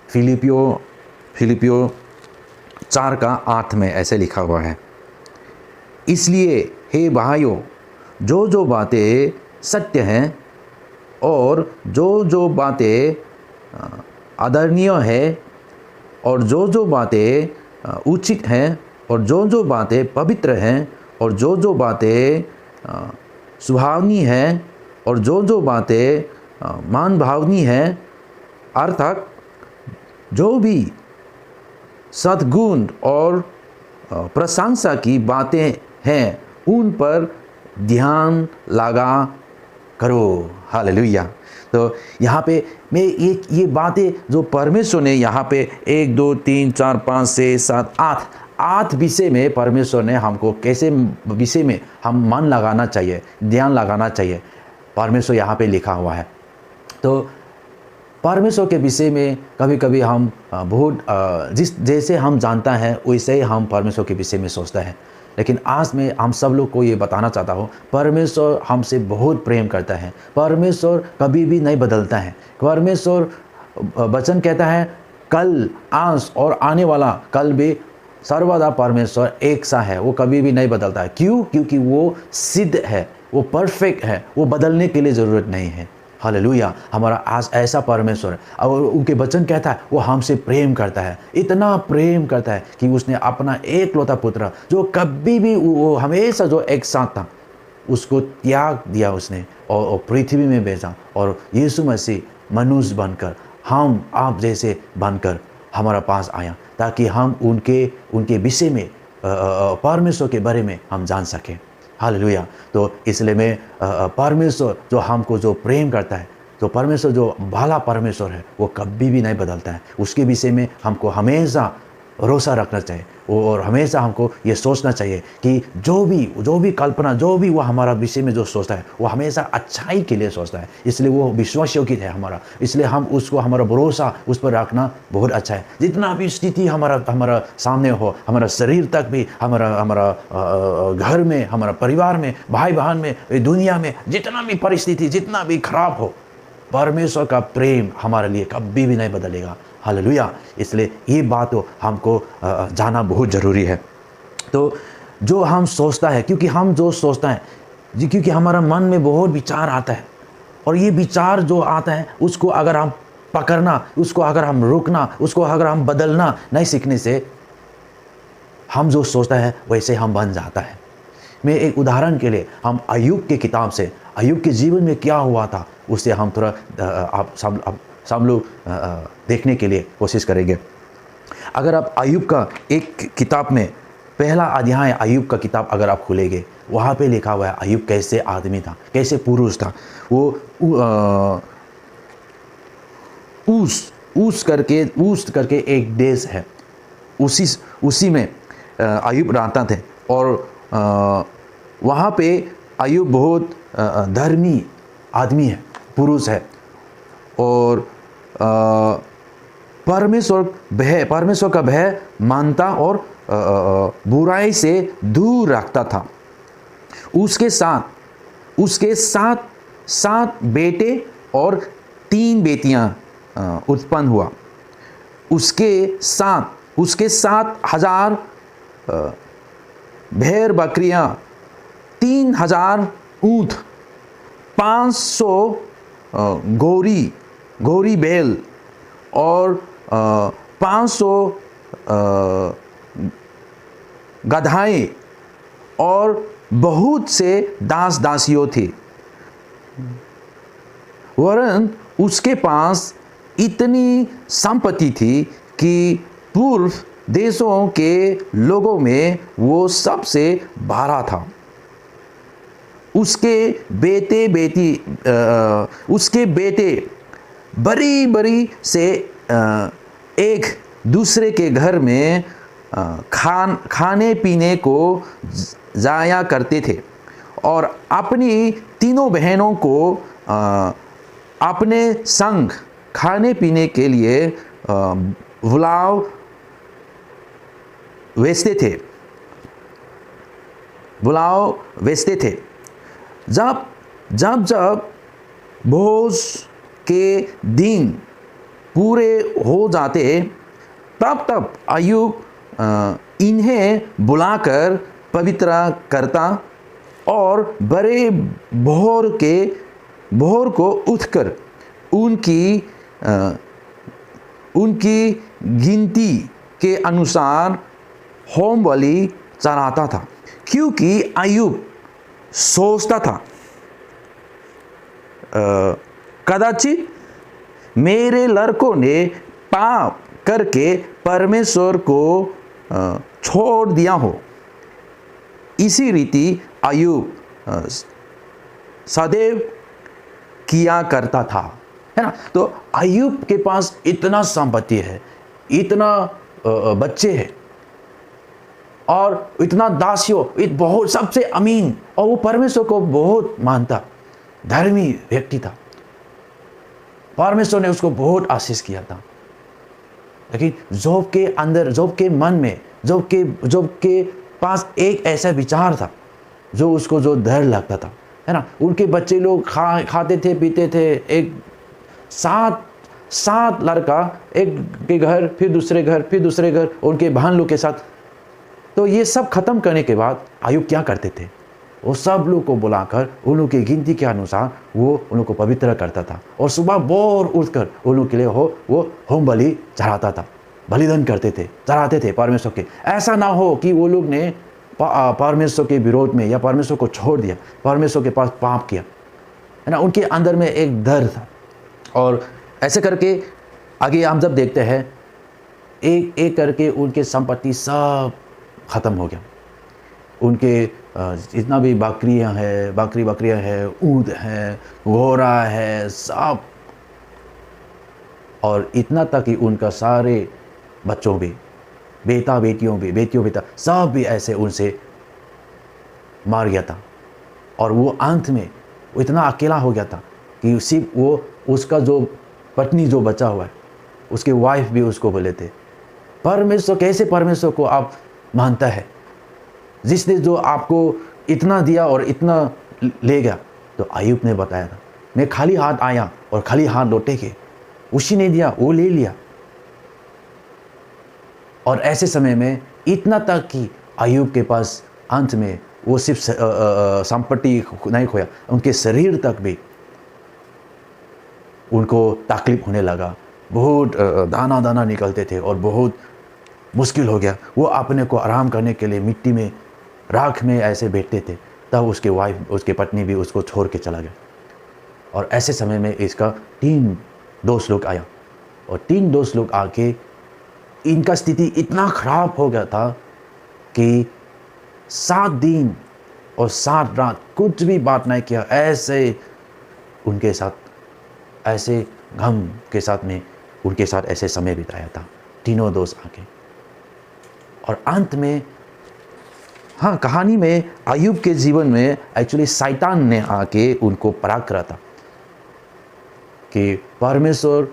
फिलिपियो 4:8 में ऐसे लिखा हुआ है, इसलिए हे भाइयों, जो बातें सत्य हैं और जो बातें आदरणीय है और जो बातें उचित हैं और जो बातें पवित्र हैं और जो बातें सुहावनी हैं और जो बातें मान भावनी हैं, अर्थात जो भी सद्गुण और प्रशंसा की बातें हैं उन पर ध्यान लगा करो। हालेलुया। तो यहाँ पे मैं ये बातें जो परमेश्वर ने यहाँ पे 1 2 3 4 5 6 7 8 विषय में परमेश्वर ने हमको कैसे विषय में हम मन लगाना चाहिए, ध्यान लगाना चाहिए, परमेश्वर यहाँ पे लिखा हुआ है। तो परमेश्वर के विषय में कभी कभी हम बहुत जैसे हम जानता है वैसे ही हम परमेश्वर के विषय में सोचते हैं। लेकिन आज मैं हम सब लोग को ये बताना चाहता हूँ, परमेश्वर हमसे बहुत प्रेम करता है। परमेश्वर कभी भी नहीं बदलता है। परमेश्वर वचन कहता है कल, आज और आने वाला कल भी सर्वदा परमेश्वर एक सा है, वो कभी भी नहीं बदलता है। क्यों? क्योंकि वो सिद्ध है, वो परफेक्ट है, वो बदलने के लिए ज़रूरत नहीं है। हालेलुया। हमारा आज ऐसा परमेश्वर है और उनके वचन कहता है वो हमसे प्रेम करता है, इतना प्रेम करता है कि उसने अपना एकलौता पुत्र जो कभी भी वो हमेशा जो एक साथ था उसको त्याग दिया उसने और पृथ्वी में भेजा, और यीशु मसीह मनुष्य बनकर हम आप जैसे बनकर हमारा पास आया ताकि हम उनके विषय में परमेश्वर के बारे में हम जान सकें। हालेलुया। तो इसलिए मैं परमेश्वर जो हमको जो प्रेम करता है, तो परमेश्वर जो भला परमेश्वर है वो कभी भी नहीं बदलता है। उसके विषय में हमको हमेशा भरोसा रखना चाहिए और हमेशा हमको ये सोचना चाहिए कि जो भी कल्पना, जो भी वो हमारा विषय में जो सोचता है वो हमेशा अच्छाई के लिए सोचता है, इसलिए वो विश्वास योग्य है हमारा। इसलिए हम उसको हमारा भरोसा उस पर रखना बहुत अच्छा है। जितना भी स्थिति हमारा सामने हो, हमारा शरीर तक भी, हमारा घर में, हमारा परिवार में, भाई बहन में, दुनिया में जितना भी परिस्थिति जितना भी खराब हो, परमेश्वर का प्रेम हमारे लिए कभी भी नहीं बदलेगा। हालेलुया। इसलिए ये बात तो हमको जाना बहुत ज़रूरी है। तो जो हम सोचता है, क्योंकि हम जो सोचता है क्योंकि हमारा मन में बहुत विचार आता है, और ये विचार जो आता है उसको अगर हम पकड़ना, उसको अगर हम रोकना, उसको अगर हम बदलना नहीं सीखने से हम जो सोचता है वैसे हम बन जाता है। मैं एक उदाहरण के लिए हम अय्यूब के किताब से, अय्यूब के जीवन में क्या हुआ था उससे हम थोड़ा आप सब लोग देखने के लिए कोशिश करेंगे। अगर आप अय्यूब का एक किताब में पहला अध्याय अय्यूब का किताब अगर आप खोलेंगे, वहाँ पे लिखा हुआ है अय्यूब कैसे आदमी था, कैसे पुरुष था। वो ऊस करके एक देश है, उसी में अय्यूब रहता थे, और वहाँ पे अय्यूब बहुत धर्मी आदमी है, पुरुष है, और परमेश्वर का भय मानता और बुराई से दूर रखता था। उसके साथ 7 बेटे और 3 बेटियां उत्पन्न हुआ। उसके साथ 1000 भेड़ बकरियां, 3000 ऊँट, 500 गौरी बैल और 500 गधाएं और बहुत से दास दासियों थे। वरन उसके पास इतनी संपत्ति थी कि पूर्व देशों के लोगों में वो सबसे बड़ा था। उसके बेटे बड़ी बड़ी से एक दूसरे के घर में खाने पीने को जाया करते थे और अपनी तीनों बहनों को अपने संग खाने पीने के लिए बुलाव भेजते थे। जब भोज के दिन पूरे हो जाते तब अय्यूब इन्हें बुलाकर पवित्र करता और बड़े भोर को उठकर उनकी गिनती के अनुसार होम बलि चढ़ाता था, क्योंकि अय्यूब सोचता था कदाचित मेरे लड़कों ने पाप करके परमेश्वर को छोड़ दिया हो। इसी रीति अय्यूब सदैव किया करता था, है ना। तो अय्यूब के पास इतना संपत्ति है, इतना बच्चे हैं और इतना दासियों, बहुत सबसे अमीन, और वो परमेश्वर को बहुत मानता, धर्मी व्यक्ति था। परमेश्वर ने उसको बहुत आशीष किया था। लेकिन जोब के अंदर, जोब के मन में, जोब के पास एक ऐसा विचार था जो उसको जो डर लगता था, है ना। उनके बच्चे लोग खाते थे, पीते थे, एक सात लड़का, एक के घर, फिर दूसरे घर, उनके बहन लोग के साथ। तो ये सब खत्म करने के बाद अय्यूब क्या करते थे, वो सब लोग को बुलाकर उन लोग की गिनती के अनुसार वो उन लोग को पवित्र करता था और सुबह भोर उठकर उन लोग के लिए वो होम बलि चढ़ाता था, बलिदान चढ़ाते थे परमेश्वर के। ऐसा ना हो कि वो लोग ने परमेश्वर के विरोध में या परमेश्वर को छोड़ दिया, परमेश्वर के पास पाप किया, है ना। उनके अंदर में एक डर था। और ऐसे करके आगे हम जब देखते हैं, एक एक करके उनके संपत्ति सब खत्म हो गया। उनके जितना भी बकरियां हैं, ऊँट हैं, घोड़ा है, सब, और इतना तक कि उनका सारे बच्चों भी, बेटा सब भी ऐसे उनसे मार गया था। और वो अंत में वो इतना अकेला हो गया था कि सिर्फ वो, उसका जो पत्नी जो बचा हुआ है, उसके वाइफ भी उसको बोले थे, परमेश्वर, कैसे परमेश्वर को आप मानता है, जिसने जो आपको इतना दिया और इतना ले गया। तो अय्यूब ने बताया था, मैं खाली हाथ आया और खाली हाथ लौटेंगे, उसी ने दिया, वो ले लिया। और ऐसे समय में इतना तक कि अय्यूब के पास अंत में वो सिर्फ संपत्ति नहीं खोया, उनके शरीर तक भी उनको तकलीफ होने लगा, बहुत दाना निकलते थे और बहुत मुश्किल हो गया। वो अपने को आराम करने के लिए मिट्टी में, राख में ऐसे बैठते थे। तब उसके वाइफ, उसके पत्नी भी उसको छोड़ के चला गया। और ऐसे समय में इसका 3 दोस्त लोग आया, और 3 दोस्त लोग आके इनका स्थिति इतना ख़राब हो गया था कि 7 दिन और 7 रात कुछ भी बात नहीं किया, ऐसे उनके साथ, ऐसे गम के साथ में उनके साथ ऐसे समय बिताया था, तीनों दोस्त आके। और अंत में, हाँ, कहानी में अय्यूब के जीवन में एक्चुअली शैतान ने आके उनको पराग करा था कि परमेश्वर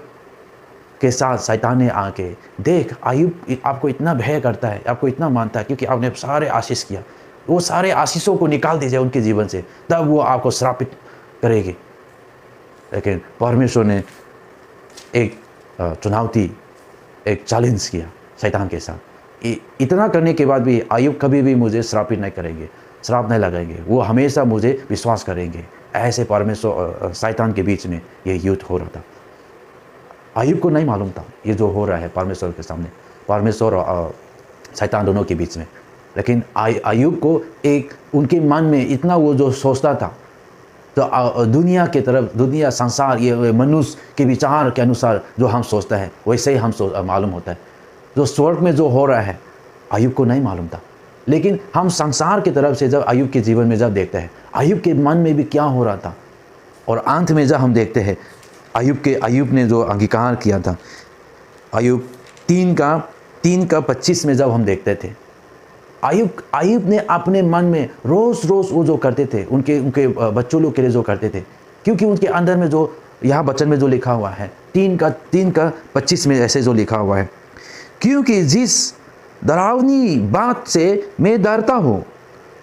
के साथ शैतान ने आके, देख अय्यूब आपको इतना भय करता है, आपको इतना मानता है क्योंकि आपने सारे आशीष किया, वो सारे आशीषों को निकाल दीजिए उनके जीवन से, तब वो आपको श्रापित करेगी। लेकिन परमेश्वर ने एक चुनौती, एक चैलेंज किया शैतान के साथ। इतना करने के बाद भी अय्यूब कभी भी मुझे श्रापित नहीं करेंगे, श्राप नहीं लगाएंगे, वो हमेशा मुझे विश्वास करेंगे। ऐसे परमेश्वर शैतान के बीच में ये युद्ध हो रहा था। अय्यूब को नहीं मालूम था ये जो हो रहा है परमेश्वर के सामने, परमेश्वर और शैतान दोनों के बीच में। लेकिन अय्यूब को एक उनके मन में इतना वो जो सोचता था, तो दुनिया के तरफ, दुनिया, संसार, ये मनुष्य के विचार के अनुसार जो हम सोचते हैं वैसे ही हम मालूम होता है। जो स्वर्ग में जो हो रहा है अय्यूब को नहीं मालूम था। लेकिन हम संसार की तरफ से जब अय्यूब के जीवन में जब देखते हैं, अय्यूब के मन में भी क्या हो रहा था, और अंत में जब हम देखते हैं अय्यूब ने जो अंगीकार किया था, अय्यूब 3:25 में जब हम देखते थे, अय्यूब ने अपने मन में रोज़ वो जो करते थे, उनके बच्चों लोग के लिए जो करते थे, क्योंकि उनके अंदर में जो यहाँ वचन में जो लिखा हुआ है 3:25 में ऐसे जो लिखा हुआ है, क्योंकि जिस डरावनी बात से मैं डरता हूँ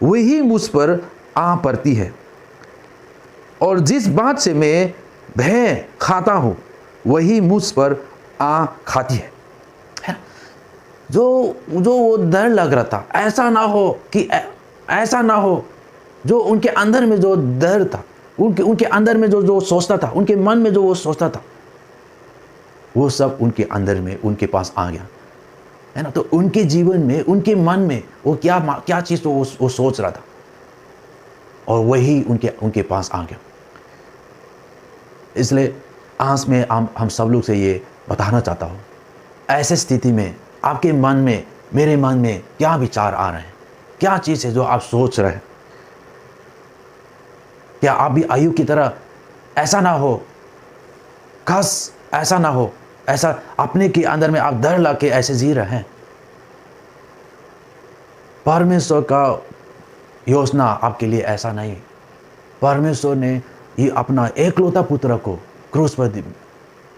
वही मुझ पर आ पड़ती है, और जिस बात से मैं भय खाता हूँ वही मुझ पर आ खाती है। जो वो डर लग रहा था, ऐसा ना हो जो उनके अंदर में जो डर था, उनके अंदर में जो सोचता था, उनके मन में जो वो सोचता था, वो सब उनके अंदर में उनके पास आ गया, है ना। तो उनके जीवन में, उनके मन में वो क्या चीज़ तो वो सोच रहा था, और वही उनके पास आ गया। इसलिए आज में हम सब लोग से ये बताना चाहता हूँ, ऐसे स्थिति में आपके मन में, मेरे मन में क्या विचार आ रहे हैं, क्या चीज़ है जो आप सोच रहे हैं। क्या आप भी अय्यूब की तरह ऐसा ना हो, खास ऐसा ना हो, ऐसा अपने के अंदर में आप डर ला के ऐसे जी रहे हैं। परमेश्वर का योजना आपके लिए ऐसा नहीं। परमेश्वर ने ये अपना एकलौता पुत्र को क्रूस पर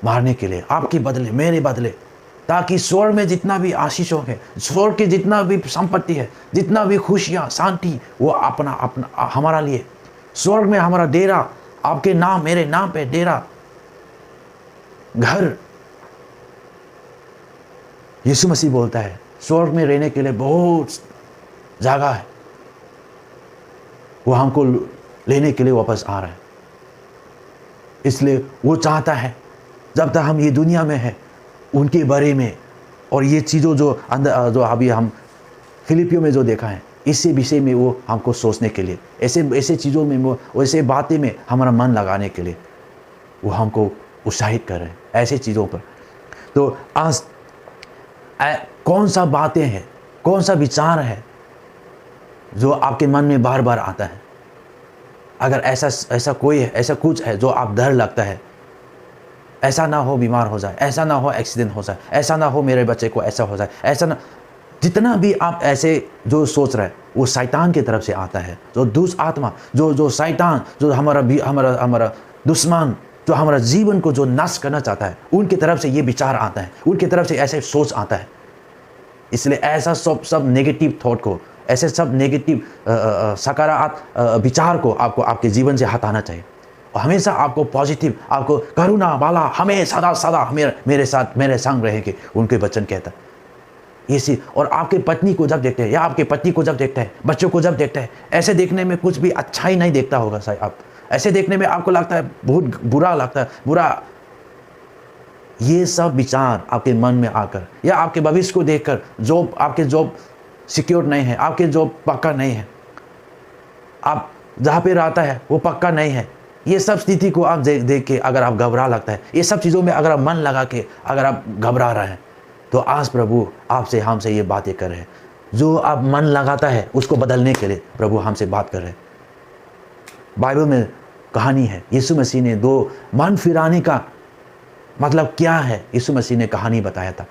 मारने के लिए, आपके बदले, मेरे बदले, ताकि स्वर्ग में जितना भी आशीषों है, स्वर्ग की जितना भी संपत्ति है, जितना भी खुशियाँ, शांति, वो अपना हमारा लिए, स्वर्ग में हमारा डेरा, आपके नाम, मेरे नाम पे डेरा, घर। यीशु मसीह बोलता है स्वर्ग में रहने के लिए बहुत जगह है, वो हमको लेने के लिए वापस आ रहा है। इसलिए वो चाहता है जब तक हम ये दुनिया में हैं उनके बारे में, और ये चीज़ों जो अंदर जो अभी हम फिलिपियों में जो देखा है, इसी विषय में वो हमको सोचने के लिए, ऐसे चीज़ों में, वो ऐसे बातें में हमारा मन लगाने के लिए वो हमको उत्साहित कर रहे हैं, ऐसे चीज़ों पर। तो आज कौन सा बातें हैं, कौन सा विचार है जो आपके मन में बार बार आता है? अगर ऐसा कोई है, ऐसा कुछ है जो आप डर लगता है, ऐसा ना हो बीमार हो जाए, ऐसा ना हो एक्सीडेंट हो जाए, ऐसा ना हो मेरे बच्चे को ऐसा हो जाए, ऐसा ना, जितना भी आप ऐसे जो सोच रहे हैं वो शैतान की तरफ से आता है। जो दुष्ट आत्मा, जो शैतान, जो हमारा दुश्मन, जो हमारा जीवन को जो नष्ट करना चाहता है, उनकी तरफ से ये विचार आता है, उनकी तरफ से ऐसे सोच आता है। इसलिए ऐसा सब नेगेटिव थॉट को, ऐसे सब नेगेटिव सकारात्मक विचार को आपको आपके जीवन से हटाना चाहिए, और हमेशा आपको पॉजिटिव, आपको करुणा वाला हमें सदा मेरे साथ, मेरे संग रहेंगे, उनके वचन कहता है। इसी, और आपके पत्नी को जब देखते हैं, या आपके पति को जब देखते हैं, बच्चों को जब देखते हैं, ऐसे देखने में कुछ भी अच्छा ही नहीं देखता होगा शायद आप, ऐसे देखने में आपको लगता है बहुत बुरा लगता है, बुरा। ये सब विचार आपके मन में आकर, या आपके भविष्य को देखकर, आपके जॉब सिक्योर नहीं है, आपके जॉब पक्का नहीं है, आप जहाँ पे रहता है वो पक्का नहीं है, ये सब स्थिति को आप देख के अगर आप घबरा लगता है, ये सब चीज़ों में अगर आप मन लगा के अगर आप घबरा रहे हैं, तो आज प्रभु आपसे, हमसे ये बातें कर रहे हैं। जो आप मन लगाता है उसको बदलने के लिए प्रभु हमसे बात कर रहे हैं। बाइबल में कहानी है, यीशु मसीह ने 2 मन फिराने का मतलब क्या है, यीशु मसीह ने कहानी बताया था।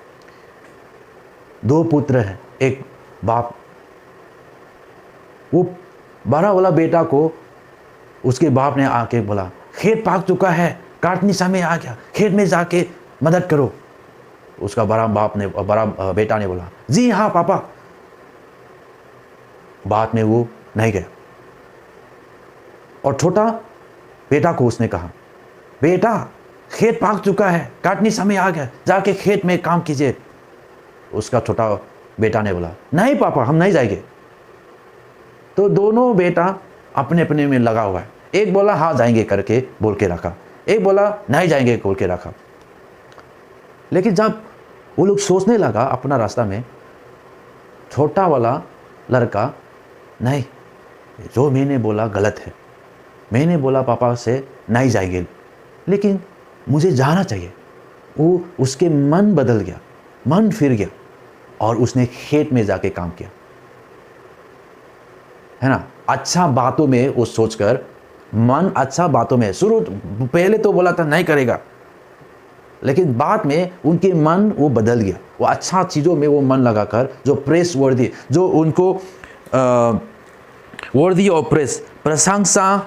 2 पुत्र हैं, एक बाप, वो बड़ा वाला बेटा को उसके बाप ने आके बोला, खेत पाक चुका है, काटने समय आ गया, खेत में जाके मदद करो। उसका बड़ा बेटा ने बोला, जी हाँ पापा। बाद में वो नहीं गया, और छोटा बेटा को उसने कहा, बेटा खेत पाक चुका है, काटने समय आ गया, जाके खेत में काम कीजिए। उसका छोटा बेटा ने बोला, नहीं पापा हम नहीं जाएंगे। तो दोनों बेटा अपने अपने में लगा हुआ है, एक बोला हाँ जाएंगे करके बोल के रखा, एक बोला नहीं जाएंगे बोल के रखा। लेकिन जब वो लोग सोचने लगा अपना रास्ता में, छोटा वाला लड़का, नहीं, जो मैंने बोला गलत है, मैंने बोला पापा से नहीं जाएंगे, लेकिन मुझे जाना चाहिए। वो उसके मन बदल गया, मन फिर गया, और उसने खेत में जाके काम किया, है ना। अच्छा बातों में वो सोचकर, मन अच्छा बातों में, शुरू पहले तो बोला था नहीं करेगा, लेकिन बाद में उनके मन वो बदल गया, वो अच्छा चीज़ों में वो मन लगाकर, जो प्रेस वर्दी, जो उनको वर्दी और प्रेस प्रशंसा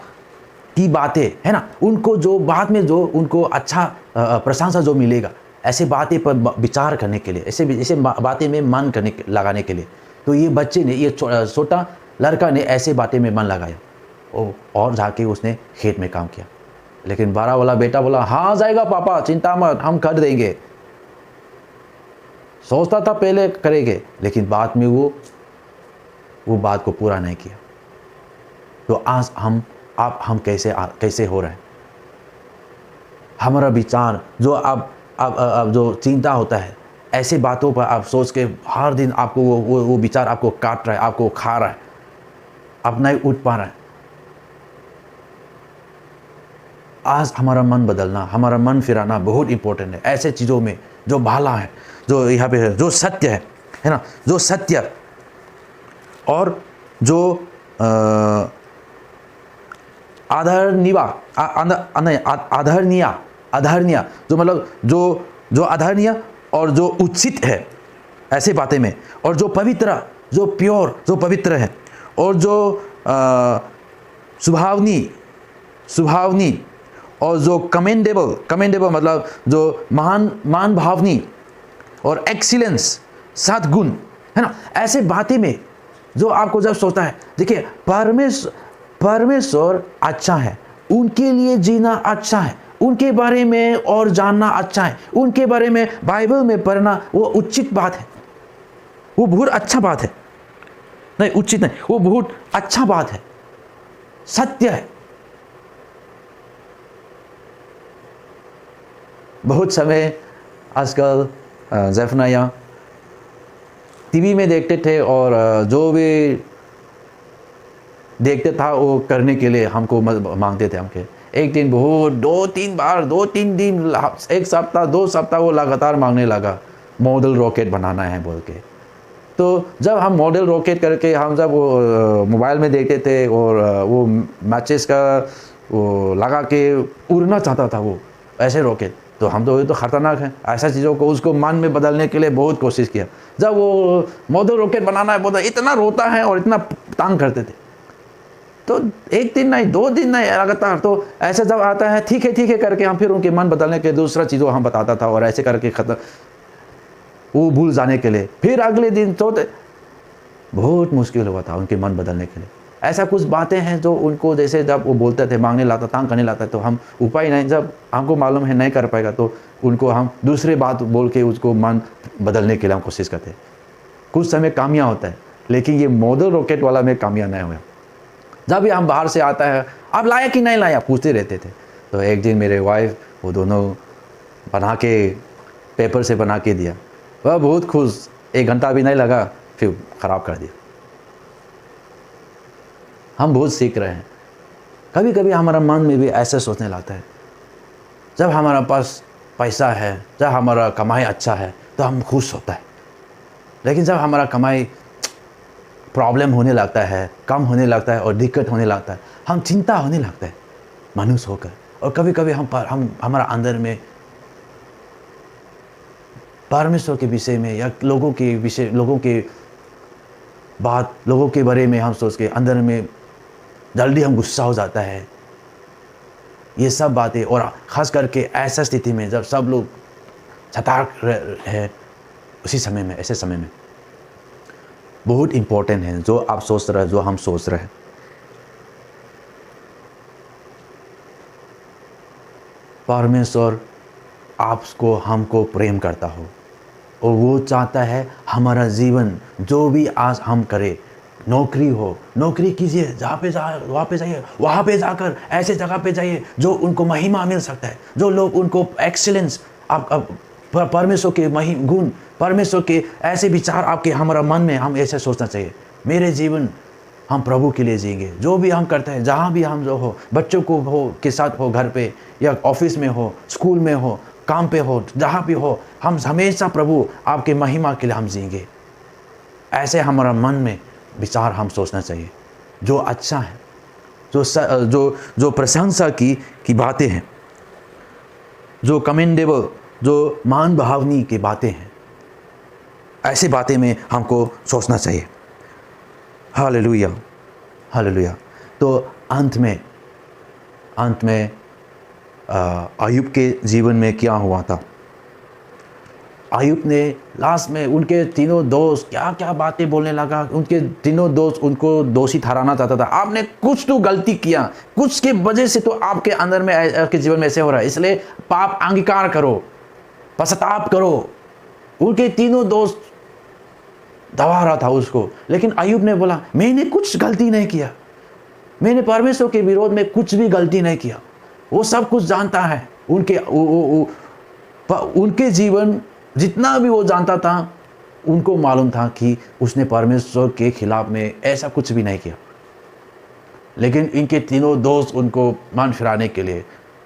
की बातें, है ना, उनको जो बाद में जो उनको अच्छा प्रशंसा जो मिलेगा, ऐसे बातें पर विचार करने के लिए, ऐसे बातें में मन लगाने के लिए, तो ये बच्चे ने, ये छोटा लड़का ने ऐसे बातें में मन लगाया और जाके उसने खेत में काम किया। लेकिन बड़ा वाला बेटा बोला, हाँ जाएगा पापा, चिंता मत, हम कर देंगे। सोचता था पहले करेंगे, लेकिन बाद में वो बात को पूरा नहीं किया। तो आज हम कैसे हो रहे हैं? हमारा विचार जो अब जो चिंता होता है, ऐसे बातों पर आप सोच के हर दिन आपको वो विचार आपको काट रहा है, आपको खा रहा है, आप नहीं उठ पा रहा है। आज हमारा मन बदलना, हमारा मन फिराना बहुत इंपॉर्टेंट है। ऐसे चीज़ों में जो भाला है, जो यहाँ पे है, जो सत्य है ना, जो सत्य और जो आधारणीय, जो मतलब जो आधारणीय और जो उचित है, ऐसे बातें में, और जो पवित्र, जो प्योर, जो पवित्र है, और जो सुभावनी और जो कमेंडेबल मतलब जो मान भावनी और एक्सीलेंस, सद्गुण, है ना, ऐसे बातें में जो आपको जब सोचता है, देखिए परमेश्वर अच्छा है, उनके लिए जीना अच्छा है, उनके बारे में और जानना अच्छा है, उनके बारे में बाइबल में पढ़ना वो उचित बात है, वो बहुत अच्छा बात है, नहीं उचित नहीं, वो बहुत अच्छा बात है, सत्य है। बहुत समय आजकल ज़ेफनाया टीवी में देखते थे, और जो भी देखते था वो करने के लिए हमको मांगते थे। हमके एक दिन बहुत 2-3 दिन, एक सप्ताह 2 सप्ताह वो लगातार मांगने लगा, मॉडल रॉकेट बनाना है बोल के। तो जब हम मॉडल रॉकेट करके हम जब वो मोबाइल में देखते थे, और वो मैचेस का वो लगा के उड़ना चाहता था वो ऐसे रॉकेट, तो हम तो ये तो ख़तरनाक है, ऐसा चीज़ों को उसको मन में बदलने के लिए बहुत कोशिश किया। जब वो मॉडल रॉकेट बनाना है बोलता, इतना रोता है और इतना तंग करते थे। तो एक दिन नहीं, 2 दिन नहीं, लगातार। तो ऐसे जब आता है ठीक है करके हम फिर उनके मन बदलने के दूसरा चीज़ों हम बताता था, और ऐसे करके ख़त्म, वो भूल जाने के लिए। फिर अगले दिन तो बहुत मुश्किल हुआ था उनके मन बदलने के लिए। ऐसा कुछ बातें हैं जो उनको, जैसे जब वो बोलते थे, मांगने लाता, तंग करने लाता, तो हम उपाय नहीं, जब हमको मालूम है नहीं कर पाएगा, तो उनको हम दूसरे बात बोल के उसको मन बदलने के लिए हम कोशिश करते। कुछ समय कामयाब होता है, लेकिन ये मॉडल रॉकेट वाला में कामयाब नहीं हुआ। जब भी हम बाहर से आता है, आप लाया कि नहीं लाया, पूछते रहते थे। तो एक दिन मेरे वाइफ वो दोनों बना के, पेपर से बना के दिया, वह बहुत खुश, 1 घंटा भी नहीं लगा, फिर ख़राब कर दिया। हम बहुत सीख रहे हैं। कभी कभी हमारा मन में भी ऐसे सोचने लगता है, जब हमारा पास पैसा है, जब हमारा कमाई अच्छा है, तो हम खुश होता है। लेकिन जब हमारा कमाई प्रॉब्लम होने लगता है, कम होने लगता है और दिक्कत होने लगता है, हम चिंता होने लगता है मनुष्य होकर। और कभी कभी हम हमारा अंदर में परमेश्वर के विषय में या लोगों के बारे में हम सोच के अंदर में जल्दी हम गुस्सा हो जाता है। ये सब बातें, और ख़ास करके ऐसा स्थिति में जब सब लोग सतर्क है, उसी समय में, ऐसे समय में बहुत इम्पोर्टेंट है जो आप सोच रहे हैं, जो हम सोच रहे हैं। परमेश्वर आपको, हमको प्रेम करता हो, और वो चाहता है हमारा जीवन जो भी आज हम करें, नौकरी हो, नौकरी कीजिए, जहाँ पे वहाँ पे जाइए, वहाँ पे जाकर ऐसे जगह पे जाइए जो उनको महिमा मिल सकता है, जो लोग उनको एक्सीलेंस, आप परमेश्वर के गुण, परमेश्वर के ऐसे विचार आपके हमारा मन में, हम ऐसे सोचना चाहिए, मेरे जीवन हम प्रभु के लिए जिएंगे। जो भी हम करते हैं, जहाँ भी हम जो हो, बच्चों को हो के साथ हो, घर पे या ऑफिस में हो, स्कूल में हो, काम पे हो, जहाँ भी हो, हम हमेशा प्रभु आपके महिमा के लिए हम जिएंगे। ऐसे हमारा मन में विचार हम सोचना चाहिए, जो अच्छा है, जो प्रशंसा की बातें हैं, जो कमेंडेबल, जो मान भावनी की बातें हैं, ऐसी बातें में हमको सोचना चाहिए। Hallelujah, hallelujah. तो अंत में अय्यूब के जीवन में क्या हुआ था? अय्यूब ने लास्ट में उनके तीनों दोस्त क्या क्या बातें बोलने लगा। उनके तीनों दोस्त उनको दोषी ठहराना चाहता था। आपने कुछ तो गलती किया, कुछ के वजह से तो आपके अंदर में, आपके जीवन में ऐसे हो रहा है, इसलिए पाप अंगीकार करो, पश्चाताप करो। उनके तीनों दोस्त दबा रहा था उसको, लेकिन अय्यूब ने बोला मैंने कुछ गलती नहीं किया, मैंने परमेश्वर के विरोध में कुछ भी गलती नहीं किया। वो सब कुछ जानता है। उनके जीवन जितना भी वो जानता था, उनको मालूम था कि उसने परमेश्वर के खिलाफ में ऐसा कुछ भी नहीं किया। लेकिन इनके तीनों दोस्त उनको मन फिराने के लिए,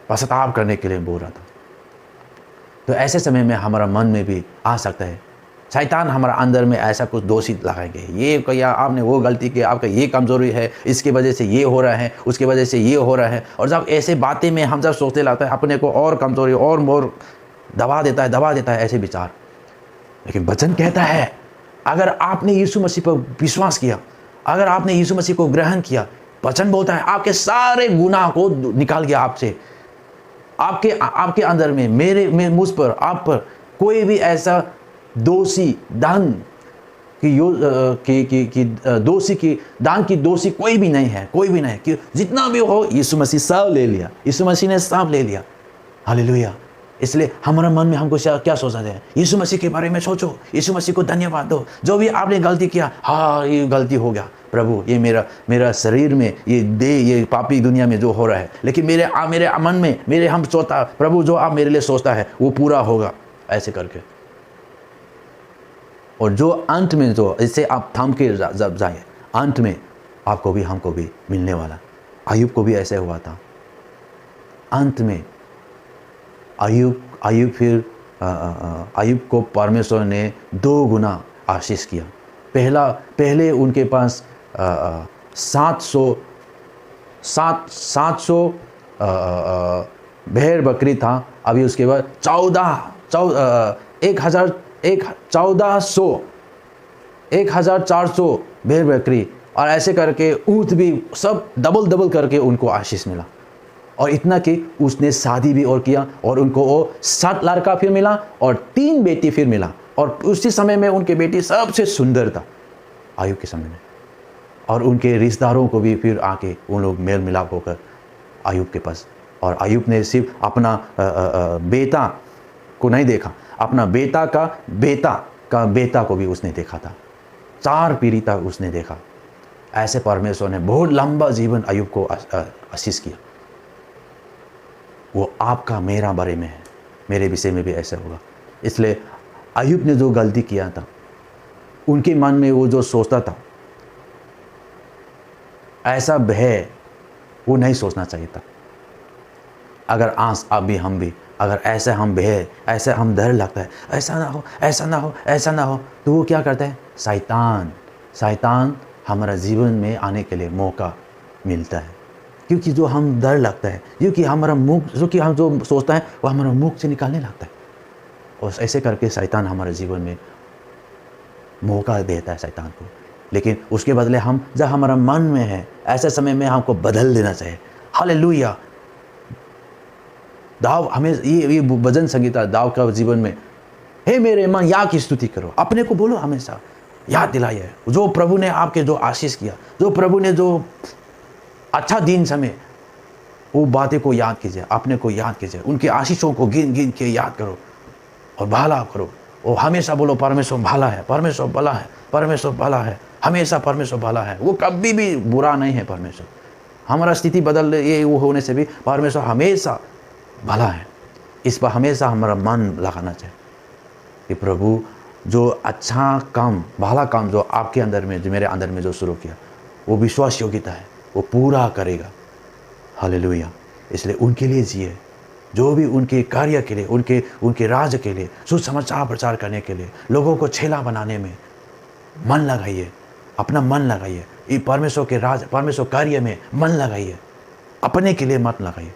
पश्चाताप करने के लिए बोल रहा था। तो ऐसे समय में हमारा मन में भी आ सकता है, शैतान हमारा अंदर में ऐसा कुछ दोषी लगाएंगे, ये किया आपने, वो गलती की, आपका ये कमजोरी है, इसकी वजह से ये हो रहा है, उसकी वजह से ये हो रहा है। और जब ऐसे बातें में हम जब सोचते लाते हैं, अपने को और कमजोरी और मोर दबा देता है ऐसे विचार। लेकिन वचन कहता है अगर आपने यीशु मसीह पर विश्वास किया, अगर आपने यीशु मसीह को ग्रहण किया, वचन बोलता है आपके सारे गुनाह को निकाल गया आपसे। आपके अंदर में मुझ पर, आप पर कोई भी ऐसा दोषी दान की दोषी कोई भी नहीं है, कोई भी नहीं कि जितना भी हो यीशु मसीह सब ले लिया, यीशु मसीह ने सब ले लिया। हालेलुया। इसलिए हमारा मन में हमको क्या सोचना है? यीशु मसीह के बारे में सोचो, यीशु मसीह को धन्यवाद दो। जो भी आपने गलती किया, हाँ ये गलती हो गया प्रभु, ये मेरा शरीर में, ये पापी दुनिया में जो हो रहा है, लेकिन मेरे मन में मेरे हम सोचता प्रभु, जो आप मेरे लिए सोचता है वो पूरा होगा, ऐसे करके। और जो अंत में, जो इससे आप थम के जब जाए, अंत में आपको भी हमको भी मिलने वाला। अय्यूब को भी ऐसे हुआ था। अंत में अय्यूब को परमेश्वर ने 2 गुना आशीष किया। पहले उनके पास 700 भेड़ बकरी था। अभी उसके बाद 1400 भेड़ बकरी, और ऐसे करके ऊँट भी, सब डबल करके उनको आशीष मिला। और इतना कि उसने शादी भी और किया, और उनको वो 7 लड़का फिर मिला और 3 बेटी फिर मिला। और उसी समय में उनके बेटी सबसे सुंदर था अय्यूब के समय में। और उनके रिश्तेदारों को भी फिर आके उन लोग मेल मिलाप होकर अय्यूब के पास। और अय्यूब ने सिर्फ अपना बेटा को नहीं देखा, अपना बेटा का बेटा को भी उसने देखा था। 4 पीढ़ी तक उसने देखा। ऐसे परमेश्वर ने बहुत लंबा जीवन अय्यूब को आशीष किया। वो आपका मेरा बारे में है, मेरे विषय में भी ऐसा होगा। इसलिए अय्यूब ने जो गलती किया था, उनके मन में वो जो सोचता था, ऐसा भय वो नहीं सोचना चाहिए था। अगर आप भी, हम भी, अगर ऐसे हम भय, ऐसे हम डर लगता है, ऐसा ना हो, ऐसा ना हो, ऐसा ना हो, तो वो क्या करता है? शैतान हमारा जीवन में आने के लिए मौका मिलता है। क्योंकि जो हम डर लगता है, क्योंकि हमारा मुख, क्योंकि हम जो सोचता है वो हमारा मुख से निकालने लगता है। और ऐसे करके शैतान हमारे जीवन में मौका देता है शैतान को। लेकिन उसके बदले हम, जब हमारा मन में है, ऐसे समय में हमको बदल देना चाहिए। हालेलुया। दाऊद हमें ये भजन संगीता दाऊद का जीवन में, हे मेरे मन या की स्तुति करो, अपने को बोलो, हमेशा याद दिलाइए जो प्रभु ने आपके जो आशीष किया, जो प्रभु ने जो अच्छा दिन समय, वो बातें को याद कीजिए, अपने को याद कीजिए, उनके आशीषों को गिन के याद करो और भला करो। और हमेशा बोलो परमेश्वर भला है, परमेश्वर भला है, परमेश्वर भला है, हमेशा परमेश्वर भला है। वो कभी भी बुरा नहीं है परमेश्वर। हमारा स्थिति बदल ये वो होने से भी परमेश्वर हमेशा भला है। इस पर हमेशा हमारा मन लगाना चाहिए कि प्रभु जो अच्छा काम, भला काम जो आपके अंदर में, जो मेरे अंदर में जो शुरू किया, वो विश्वास योग्यता है, वो पूरा करेगा। हालेलुया। इसलिए उनके लिए जिए, जो भी उनके कार्य के लिए, उनके राज्य के लिए, सुसमाचार प्रचार करने के लिए, लोगों को छेला बनाने में मन लगाइए, अपना मन लगाइए, ये परमेश्वर के राज, परमेश्वर कार्य में मन लगाइए, अपने के लिए मत लगाइए।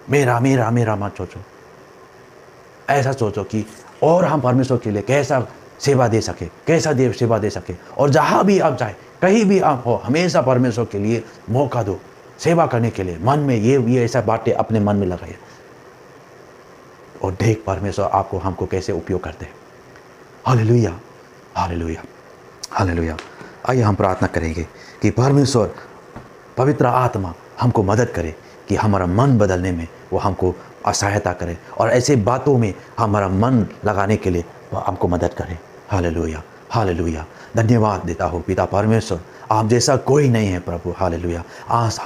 मेरा मेरा मेरा मत सोचो, ऐसा सोचो कि और हम परमेश्वर के लिए कैसा सेवा दे सके, कैसा देव सेवा दे सके। और जहाँ भी आप जाए, कहीं भी आप हो, हमेशा परमेश्वर के लिए मौका दो सेवा करने के लिए। मन में ये ऐसा बातें अपने मन में लगाइए और देख परमेश्वर आपको हमको कैसे उपयोग करते हैं। Hallelujah, hallelujah, hallelujah. आइए हम प्रार्थना करेंगे कि परमेश्वर पवित्र आत्मा हमको मदद करे कि हमारा मन बदलने में वो हमको सहायता करे और ऐसे बातों में हमारा मन लगाने के लिए वो हमको मदद करे। Hallelujah, hallelujah. धन्यवाद देता हूँ पिता परमेश्वर, आप जैसा कोई नहीं है प्रभु। हालेलुया। आज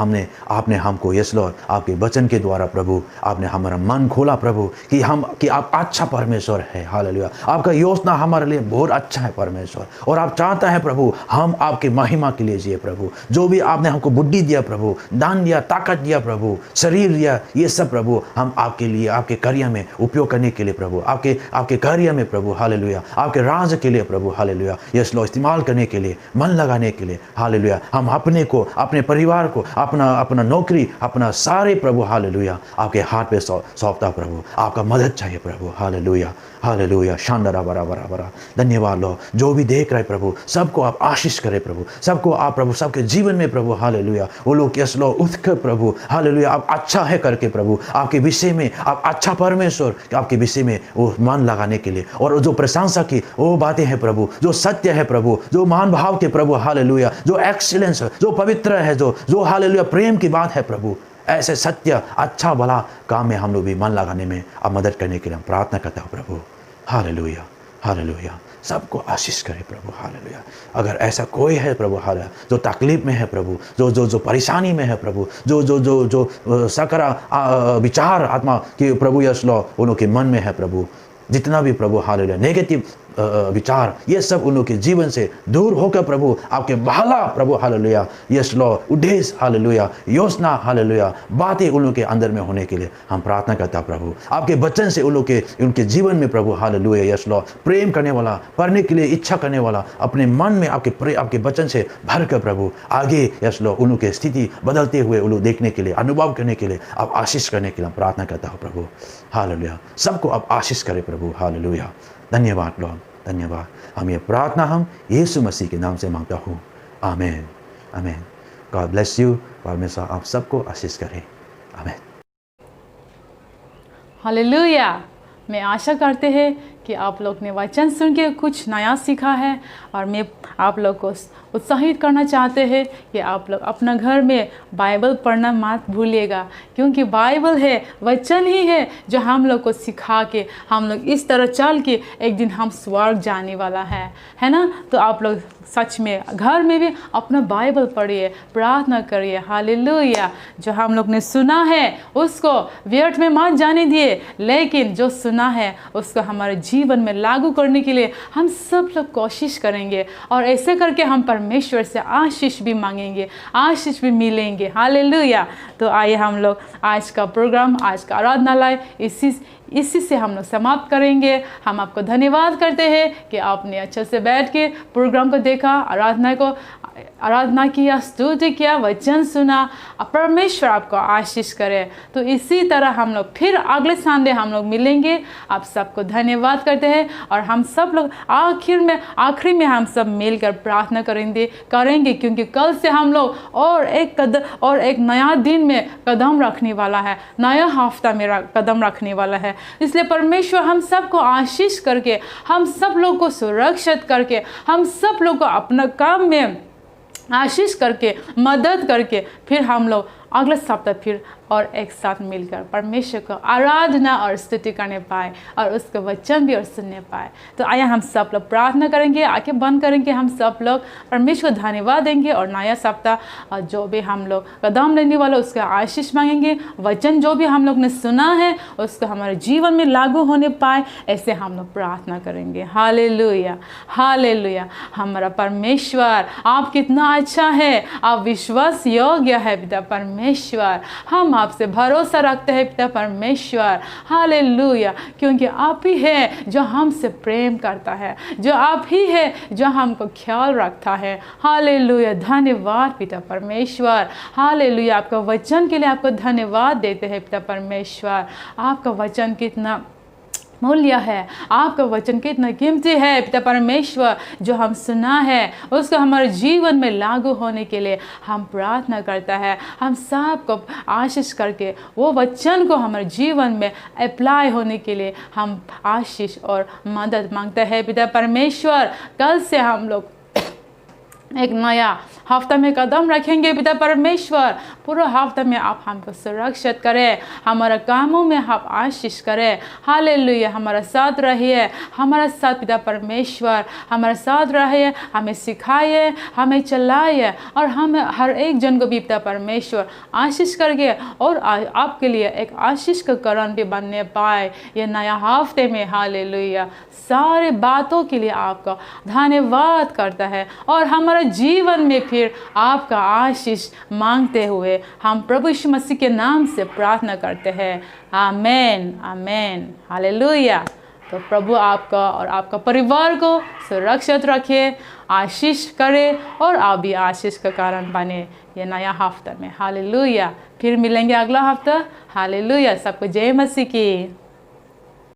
आपने हमको, यस लॉर्ड, आपके वचन के द्वारा प्रभु आपने हमारा मन खोला प्रभु कि आप अच्छा परमेश्वर है। हालेलुया। आपका योजना हमारे लिए बहुत अच्छा है परमेश्वर, और आप चाहता है प्रभु हम आपके महिमा के लिए जिए प्रभु। जो भी आपने हमको बुद्धि दिया प्रभु, दान दिया, ताकत दिया प्रभु, शरीर दिया, ये सब प्रभु हम आपके लिए, आपके कार्य में उपयोग करने के लिए प्रभु, आपके कार्य में प्रभु, हालेलुया, आपके राज के लिए प्रभु, हालेलुया, यस लॉर्ड, इस्तेमाल करने के लिए, मन लगाने के लिए, हालेलुया। हम अपने को, अपने परिवार को, अपना नौकरी, अपना सारे प्रभु, हालेलुया, आपके हाथ पे सौंपता प्रभु। आपका मदद चाहिए प्रभु। Hallelujah, hallelujah. शानदार, बरा बरा बरा। धन्यवाद लो, जो भी देख रहे प्रभु सबको आप आशीष करें प्रभु, सबको आप प्रभु, सबके जीवन में प्रभु, हालेलुया, वो लोग यस लो उठकर प्रभु, हालेलुया, आप अच्छा है करके प्रभु, आपके विषय में आप अच्छा परमेश्वर, आपके विषय में वो मन लगाने के लिए, और जो प्रशंसा की वो बातें हैं प्रभु, जो सत्य है प्रभु, जो मान भाव के प्रभु, हालेलुया, जो एक्सीलेंस है, जो पवित्र है, जो हालेलुया प्रेम की बात है प्रभु, ऐसे सत्य अच्छा भला काम में हम लोग भी मन लगाने में अब मदद करने के लिए हम प्रार्थना करता हूँ प्रभु। Hallelujah, hallelujah. सबको आशीष करे प्रभु। हालेलुया। अगर ऐसा कोई है प्रभु, हालेलुया, जो तकलीफ में है प्रभु, जो परेशानी में है प्रभु, जो सकरा विचार आत्मा के प्रभु, यस लॉ, उनके मन में है प्रभु, जितना भी प्रभु, हालेलुया, नेगेटिव विचार, ये सब उन लोग के जीवन से दूर होकर प्रभु आपके भला प्रभु, हालेलुया, यस लॉ, उद्देश्य, हालेलुया, योजना, हालेलुया, बातें उन लोग के अंदर में होने के लिए हम प्रार्थना करता हैं प्रभु। आपके वचन से उन लोग के, उनके जीवन में प्रभु, हालेलुया, यस लॉ, प्रेम करने वाला, पढ़ने के लिए इच्छा करने वाला, अपने मन में आपके वचन से भर कर प्रभु आगे, यस लॉ, उन लोग की स्थिति बदलते हुए उन लोग देखने के लिए, अनुभव करने के लिए, आप आशीष करने के लिए हम प्रार्थना करता हूँ प्रभु। हालेलुया। सबको आप आशीष करें प्रभु। हालेलुया। धन्यवाद लॉर्ड, धन्यवाद। हम ये प्रार्थना हम यीशु मसीह के नाम से मांगता हूँ। आमीन, आमीन। God bless you. परमेश्वर आप सबको आशीष करें। आमीन। हालेलुया। मैं आशा करते हैं कि आप लोग ने वचन सुन के कुछ नया सीखा है, और मैं आप लोग को उत्साहित करना चाहते हैं कि आप लोग अपना घर में बाइबल पढ़ना मत भूलिएगा, क्योंकि बाइबल है, वचन ही है जो हम लोग को सिखा के हम लोग इस तरह चल के एक दिन हम स्वर्ग जाने वाला है ना। तो आप लोग सच में घर में भी अपना बाइबल पढ़िए, प्रार्थना करिए। हालेलुया। जो हम लोग ने सुना है उसको व्यर्थ में मत जाने दिए, लेकिन जो सुना है उसको हमारे जीवन में लागू करने के लिए हम सब लोग कोशिश करेंगे, और ऐसे करके हम परमेश्वर से आशीष भी मांगेंगे, आशीष भी मिलेंगे। हालेलुया। तो आइए हम लोग आज का प्रोग्राम, आज का आराधनालय इसी से हम लोग समाप्त करेंगे। हम आपको धन्यवाद करते हैं कि आपने अच्छे से बैठ के प्रोग्राम को देखा, आराधना किया, स्तुति किया, वचन सुना। परमेश्वर आपको आशीष करे। तो इसी तरह हम लोग फिर अगले संडे हम लोग मिलेंगे। आप सबको धन्यवाद करते हैं, और हम सब लोग आखिरी में हम सब मिलकर प्रार्थना करेंगे, क्योंकि कल से हम लोग और एक नया दिन में कदम रखने वाला है, नया हफ्ता में कदम रखने वाला है। इसलिए परमेश्वर हम सबको आशीष करके, हम सब लोग को सुरक्षित करके, हम सब लोग को अपना काम में आशीष करके, मदद करके, फिर हम लोग अगले सप्ताह फिर और एक साथ मिलकर परमेश्वर को आराधना और स्तुति करने पाए, और उसका वचन भी और सुनने पाए। तो आइए हम सब लोग प्रार्थना करेंगे, आंखें बंद करेंगे, हम सब लोग परमेश्वर को धन्यवाद देंगे, और नया सप्ताह जो भी हम लोग कदम लेने वाला उसका आशीष मांगेंगे। वचन जो भी हम लोग ने सुना है उसको हमारे जीवन में लागू होने पाए, ऐसे हम लोग प्रार्थना करेंगे। Hallelujah, hallelujah. हमारा परमेश्वर आप कितना अच्छा है, आप विश्वास योग्य है पिता परमेश्वर। परमेश्वर। हम आपसे भरोसा रखते हैं पिता परमेश्वर, हालेलुया, क्योंकि आप ही है जो हमसे प्रेम करता है, जो आप ही है जो हमको ख्याल रखता है। हालेलुया, धन्यवाद पिता परमेश्वर, हालेलुया। आपका वचन के लिए आपको धन्यवाद देते हैं पिता परमेश्वर। आपका वचन कितना मूल्य है, आपका वचन कितना कीमती है पिता परमेश्वर। जो हम सुना है उसको हमारे जीवन में लागू होने के लिए हम प्रार्थना करता है। हम सबको आशीष करके वो वचन को हमारे जीवन में अप्लाई होने के लिए हम आशीष और मदद मांगते हैं पिता परमेश्वर। कल से हम लोग एक नया हफ्ता में कदम रखेंगे पिता परमेश्वर। पूरा हफ्ता में आप हमको सुरक्षित करें, हमारा कामों में आप आशीष करें। हालेलुया, हमारा साथ रहिए, हमारा साथ पिता परमेश्वर, हमारे साथ रहिए, हमें सिखाइए, हमें चलाइए, और हम हर एक जन को भी पिता परमेश्वर आशीष करके और आपके लिए एक आशीष का कारण भी बनने पाए ये नया हफ्ते में। हालेलुया, सारे बातों के लिए आपका धन्यवाद करता है, और हमारे जीवन में फिर आपका आशीष मांगते हुए हम प्रभु यीशु मसीह के नाम से प्रार्थना करते हैं। आमेन, आमेन, हालेलुया। तो प्रभु आपका और आपका परिवार को सुरक्षित रखे, आशीष करे, और आप भी आशीष का कारण बने ये नया हफ्ता में। हालेलुया, फिर मिलेंगे अगला हफ्ता। हालेलुया, सबको जय मसीह की।